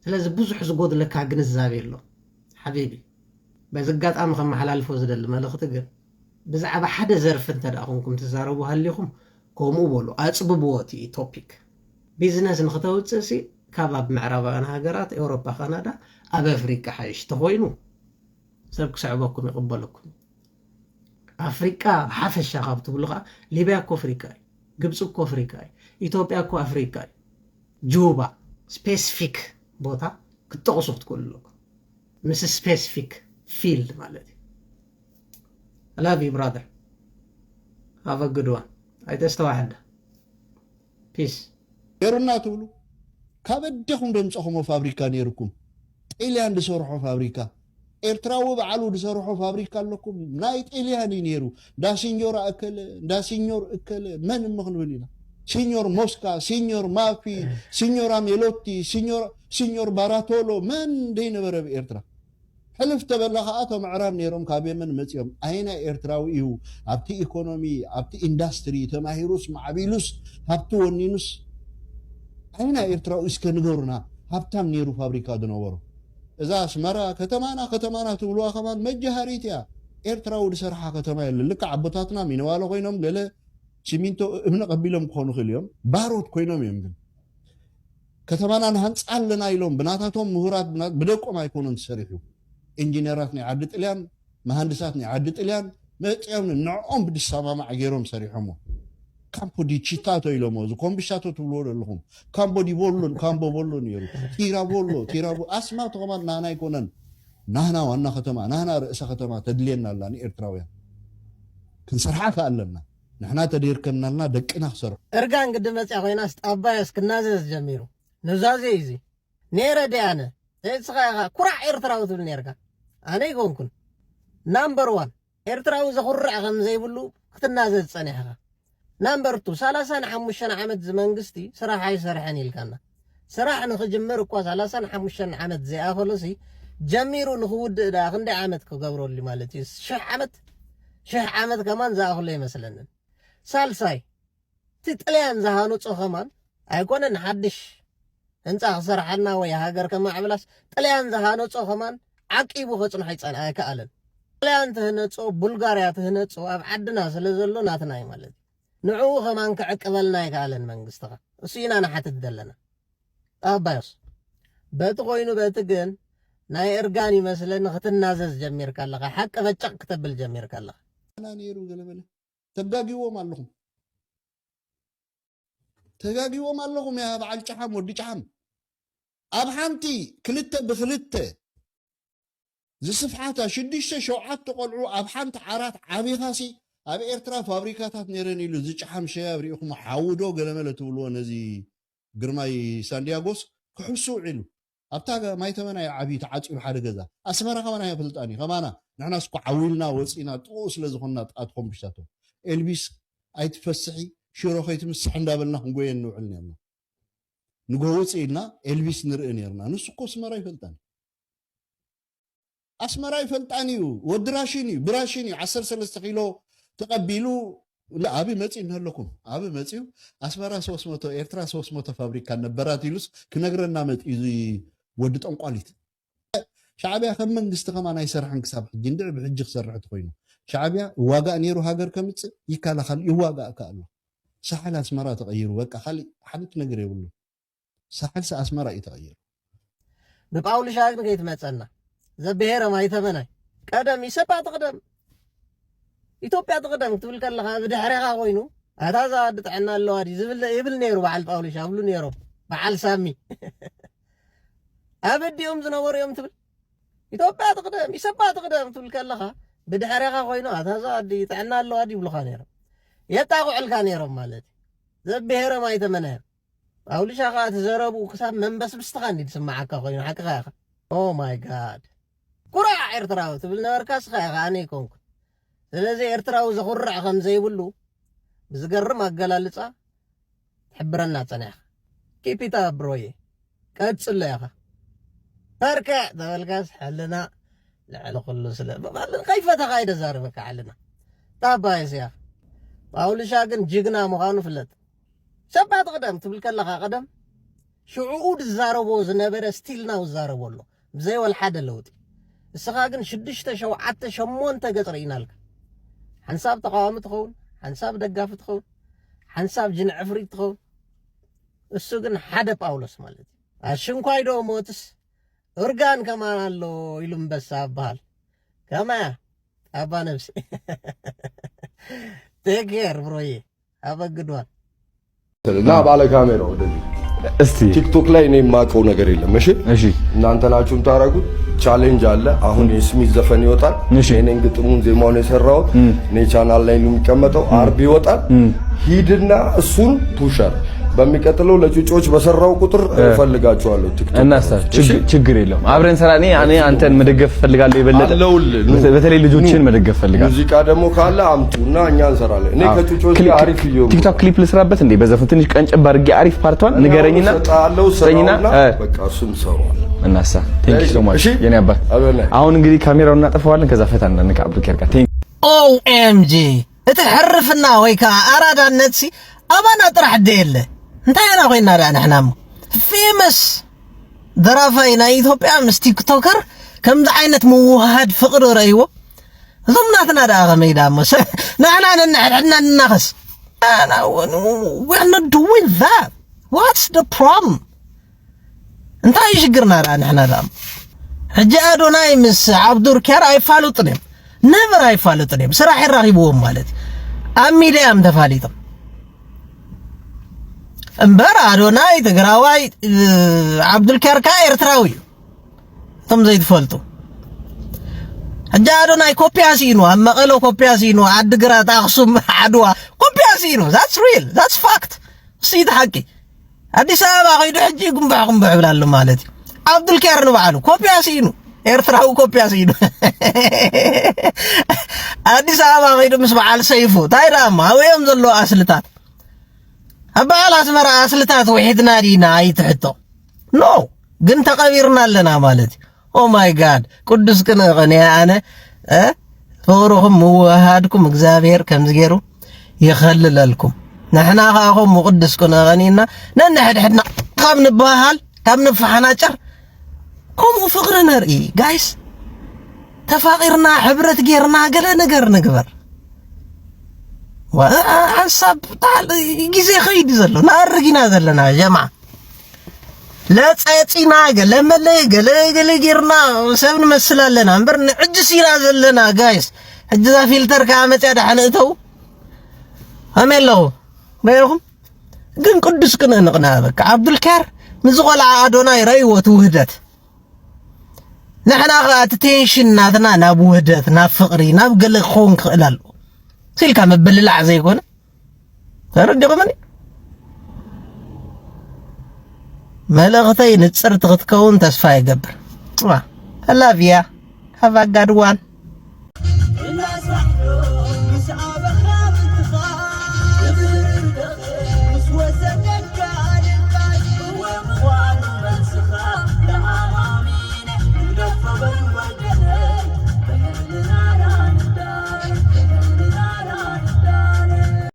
Speaker 1: ስለዚ ብዙሕ ዝጎድለካ ግንዛቤ ኣሎ ሓቢቢ በዚ ኣጋጣሚ ከመሓላልፎ ዝደሊ መልእኽቲ ግን ብዛዕባ ሓደ ዘርፊ እንተደኣ ኮንኩም ትዛረቡ ሃሊኹም ከምኡ በሉ ኣፅብብዎ እቲ ቶፒክ ቢዝነስ ንኽተውፅእ ሲ ካብ ኣብ ምዕራባውያን ሃገራት ኤውሮፓ ካናዳ ኣብ ኣፍሪቃ ሓይሽ ተኾይኑ ሰብ ክስዕበኩም ይቕበለኩም ኣፍሪቃ ሓፈሻ ካብ ትብሉ ከዓ ሊብያ እኮ ኣፍሪቃ እዩ ግብፂ እኮ ኣፍሪቃ እዩ ኢትዮጵያ እኮ ኣፍሪቃ እዩ ጁባ ስፔሲፊክ ቦታ ክትጠቕሱ ክትክእሉ ኣለኩም ምስ ስፔሲፊክ ፊልድ ማለት እዩ I love you brother have a good one ኣይተስተዋሕዳ peace
Speaker 11: ገሩና ትብሉ ካበደኹም ደምፀኹም ፋብሪካ ነይርኩም ጤልያን ዝሰርሖ ፋብሪካ ኤርትራዊ በዓሉ ዝሰርሖ ፋብሪካ ኣለኩም ናይ ጤልያን ነይሩ ዳ ሲኞር ኣከለ ዳ ሲኞር እከለ መን ምኽንብል ኢና ሲኞር ሞስካ ሲኞር ማፊ ሲኞር አሜሎቲ ሲኞር ባራቶሎ መን ደይነበረ ብኤርትራ ሕልፍ ተበላ ከዓ ምዕራብ ነይሮም ካብ የመን መፅኦም ኣይና ኤርትራዊ እዩ ኣብቲ ኢኮኖሚ ኣብቲ ኢንዳስትሪ ተማሂሩስ ማዕቢሉስ ሃብቲ ወኒኑስ ኣይና ኤርትራዊ እስከ ንገሩና ሃብታም ነይሩ ፋብሪካ ዝነበሩ እዛ ኣስመራ ከተማና ትብልዋ ከማን መጃሃሪት እያ ኤርትራዊ ዝሰርሓ ከተማ የለ ልካ ዓቦታትና ሚነዋሎ ኮይኖም ገለ ሲሚንቶ እምነ ቀቢሎም ክኾኑ ክእል እዮም ባሮት ኮይኖም እዮም ግን ከተማና ንሃንፃ ኣለና ኢሎም ብናታቶም ምሁራት ብደቆም ኣይኮኑን ተሰሪሑ ኢንጂነራት ናይ ዓዲ ጥልያን መሃንድሳት ናይ ዓዲ ጥልያን መፅኦም ንዕኦም ብድሰማማዕ ገይሮም ሰሪሖሞ ካምፖ ዲቺታቶ ኢሎሞ እዚ ኮምቢሻቶ ትብልዎ ኣለኹም ካምቦ ቦሎ ነይሩ ቲራቦሎ ኣስማቶ ከማን ናና ኣይኮነን ናህና ዋና ከተማ ናህና ርእሰ ከተማ ተድልየና ኣላ ንኤርትራውያን ክንሰርሓ ኣለና ንሕና ተደይርከናልና ደቅና ክሰርሑ
Speaker 1: እርጋን ግዲ መፅያ ኮይናስ ጣባያስ ክናዘዝ ጀሚሩ ንዛዜ እዚ ነይረ ደያነ እጽኻ ኩራዕ ኤርትራዊ ትብል ነርካ ኣነ ይኮንኩን ናምበር 1 ኤርትራዊ ዘኹርዕ ከም ዘይብሉ ክትናዘዝ ፀኒሕኻ ናምበር 2 35 ዓመት ዝመንግስቲ ስራሕ ኣይሰርሐን ኢልካና ስራሕ ንኽጅምር እኳ 35 ዓመት ዘይኣኸሎሲ ጀሚሩ ንኽውድእ ዳ ክንደይ ዓመት ክገብረሉ ማለት እዩ 1000 ዓመት ከማን ዝኣኽሎ ይመስለንን ሳልሳይ እቲ ጥልያን ዝሃነፆ ከማን ኣይኮነን ሓድሽ ህንፃ ክሰርሐልና ወይ ሃገር ከማዕብላስ ጥልያን ዝሃነፆ ከማን ዓቂቡ ከፅንሖ ኣይከኣለን ጥልያን ትህነፆ ቡልጋርያ ትህነፆ ኣብ ዓድና ስለ ዘሎ ናትና እዩ ማለት እዩ ንዕኡ ከማን ክዕቅበልና ኣይከኣለን መንግስትኻ እሱ ኢና ንሓትት ዘለና ጣባዮስ በቲ ኮይኑ በቲ ግን ናይ እርጋን ይመስለኒ ክትናዘዝ ጀሚርካ ኣለኻ ሓቂ በጨቕ ክትብል ጀሚርካ ኣለኻ
Speaker 11: ኣና ነይሩ ገለበለ ተጋጊቦም ኣለኹም ያ በዓል ጨሓም ወዲ ጨሓም ኣብ ሓንቲ 2 ብ2 ዝስፍሓታ 6-7 ቆልዑ ኣብ ሓንቲ ዓራት ዓቢኻሲ ኣብ ኤርትራ ፋብሪካታት ነይረን ኢሉ ዝጨሓም ሸያብ ሪኢኹም ሓውዶ ገለመለ ትብልዎ ነዚ ግርማይ ሳንዲያጎስ ክሕሱዕ ኢሉ ኣብታ ማይተመናይ ዓብዪ ተዓፂሩ ሓደ ገዛ ኣስመራ ከማና የፈልጣኒ ከማና ንሕና እስኩ ዓዊልና ወፂና ጥቑ ስለ ዝኾንና ጣት ኮምፒሽታቶ ኤልቢስ ኣይትፈስሒ ሽሮ ከይትምስሕ እንዳበልና ክንጎየን ንውዕል ነርና ንጎ ወፂ ኢልና ኤልቢስ ንርኢ ነርና ንሱ እኮ ኣስመራ ይፈልጣኒ እዩ ወዲ ራሽን እዩ ብራሽን እዩ 13 ኪሎ ተቐቢሉ ኣብ መፂኡ እንሃለኩም ኣብ መፂኡ ኣስመራ 300 ኤርትራ 300 ፋብሪካ ነበራት ኢሉስ ክነግረና መፂኡ ወዲ ጠንቋሊት ሻዕብያ ከም መንግስቲ ከማን ኣይሰርሐን ክሳብ ሕጂ እንድዕ ብሕጂ ክሰርሕ ትኮይኑ ሻዕብያ ዋጋእ ነይሩ ሃገር ከምፅእ ይከላኸል ይዋጋእ ከኣሎ ሳሕል ኣስመራ ተቐይሩ በቃ ካሊእ ሓንቲ ነገር የብሉ ሳሕል ኣስመራ እዩ ተቐይሩ
Speaker 1: ብጳውልሻ ግን ከይትመፀና ዘብሔረ ማይተመናይ ቀደም ይሰባ ትቅደም ኢትዮጵያ ትቅደም ክትብል ከለኻ ብድሕሪኻ ኮይኑ ኣታዛ ዓዲ ጥዕና ኣለዋ ዲ ዝብል ይብል ነይሩ በዓል ጳውልሻ ብሉ ነይሮም በዓል ሳሚ ኣብ እዲኦም ዝነበሩ እዮም ትብል ኢትዮጵያ ትቅደም ይሰባ ትቅደም ትብል ከለኻ ብድሕሪኻ ኮይኑ ኣታዛ ዓዲ ጥዕና ኣለዋ ዲ ይብሉኻ ነይሮም የጣቑዕልካ ነይሮም ማለት እዩ ዘብሔረ ማይተመናይ ጳውልሻ ከዓ ትዘረቡ ክሳብ መንበስብስትኻ እንዲ ትስማዓካ ኮይኑ ሓቂኻ ኢኻ ኦ ማይ ጋድ ኩራዕ ኤርትራዊ ትብል ነበርካስ ኸ ኢኻ ኣነ ይኮንኩን ስለዚ ኤርትራዊ ዘኹርዕ ከም ዘይብሉ بزقرم أقلالصا تحبرنا تناخ كيبيتا بروي كاتس اللي ياخا تركع تبالكاس حلنا لعلى كل سلام كيف تقايد زاربك علنا طابايس يا باول شاغن جيغنا مخانو فلت سبات قدم تبلكلخا قدم شعود الزاربو زنبر ستيلنا وزاربولو بزي والحد اللوتي السخاغن 6 7 8 قطرينا لك حنساب تقاوم تخون حنساب دقاف تخون حنساب جن عفريت تخون السوقن حدا باولوس مالتي الشنكوايدو موتس أورغان كمان الله يلوم بس أبال كما أبا نفسي take care بروي have a good one
Speaker 12: لا على كاميرا ودلي
Speaker 13: እስቲ
Speaker 12: ቲክቶክ ላይ እኔ የማውቀው ነገር የለም እሺ እናንተ ናችሁ የምታረጉት ቻሌንጅ አለ አሁን የስሚዝ ዘፈን ይወጣል እኔን ግጥሙን ዜማውን የሰራው እኔ ቻናል ላይ ነው የሚቀመጠው አርብ ይወጣል ሂድና እሱን ፑሸር በሚቀጥለው ለጩጮች በሰራው ቁጥር ፈልጋቸዋለሁ ቲክቶክ
Speaker 13: እናሳ ችግር የለም አብረን ሰራ እኔ አንተን መደገፍ ፈልጋለሁ ይበለጥ በተለይ ልጆችን መደገፍ ፈልጋለሁ
Speaker 12: ሙዚቃ ደግሞ ካለ አምጡና እኛ እንሰራለን እኔ ከጩጮች አሪፍ ይዩ
Speaker 13: ቲክቶክ ክሊፕ ልስራበት እንዴ በዘፈን ትንሽ ቀንጨብ አድርጌ አሪፍ ፓርቷን ንገረኝና ሰኝና
Speaker 12: በቃ እሱም ሰራዋል
Speaker 13: እናሳ ቴንክ ዩ ሶ ማች የኔ አባት አሁን እንግዲህ ካሜራውን እናጠፋዋለን ከዛ ፈታ እናንካ አብዱልከር ጋር
Speaker 1: OMG እተሐርፍና ወይካ አራዳነት ሲ አባና ጥራህ ደየለ እንታይ አና ኮይና ንሕና ፌመስ ደራፋይና ኢትዮጵያ ምስ ቲክቶከር ከምዚ ዓይነት ምውሃድ ፍቅሪ ረይዎ እዞም ናትና ዳ ከመይዳ መስ ንሕና ነንሕድና ንናኸስ we're not doing that what's the problem እንታይ ይሽግርና ዳ ንሕና ዳ ሕጂ አዶናይ ምስ ዓብዱልከር አይፋሉጥንም never አይፋሉጥንም ስራሕ ይራኺብዎም ማለት ኣብ ሚድያም ተፋሊጦም እምበር አዶናይ ትግራዋይ ዓብዱልከር ካ ኤርትራዊ ተም ዘይትፈልጡ ሕጂ አዶናይ ኮፒያሲኑ ኣብ መቐለ ኮፒያሲኑ ዓዲግራት ኣኽሱም ዓድዋ ኮፒያሲኑ that's real that's fact ሲት ሓቂ አዲስ አበባ ኸይዱ ሕጂ ጉንባዕ ብላሉ ማለት ዓብዱልከር ንባዕሉ ኮፒያሲኑ ኤርትራዊ ኮፒያሲኑ አዲስ አበባ ኸይዱ ምስ በዓል ሰይፉ ታይዳማ ወይም ዘሎ ኣስልታት أبعال أسمر أصلتات وحدنا دينا أي تحطو نو قنت قبيرنا لنا مالتي أو ماي جاد قدس كنا غني أنا فورهم موهادكم اكزافير كم زغيرو يخلل لكم نحنا أخاهم مقدس كنا غنينا نحن حدنا قام نباهل قام نفحنا شر كم فقرنا رئي جايز تفاقرنا حبرة غيرنا قلا نقر وحساب تعال ጊዜ ኸይድ ዘሎ ናርጊና ዘለና ጀማዓ ለጻጽና ገለ ጌርና ሰብ እንመስላለና እንበር ንዕጅ ሲራ ዘለና ጋይስ ሕጅዛ ፊልተር ካመጽ ያዳሕነተው አሜለው በይኹም ግን ቅዱስ ቅንቅና በቃ ዓብዱልከር ምዝቆላ አዶናይ ረይወት ውህደት ንሕና አቴንሽን ናትና ናብ ውህደት ናብ ፍቅሪ ናብ ገለ ኾን ክእላሉ سيلكا مبللع زي كون ترجع مني ملغتين تصرت تكون تسفاي قبر الله فيها have a good one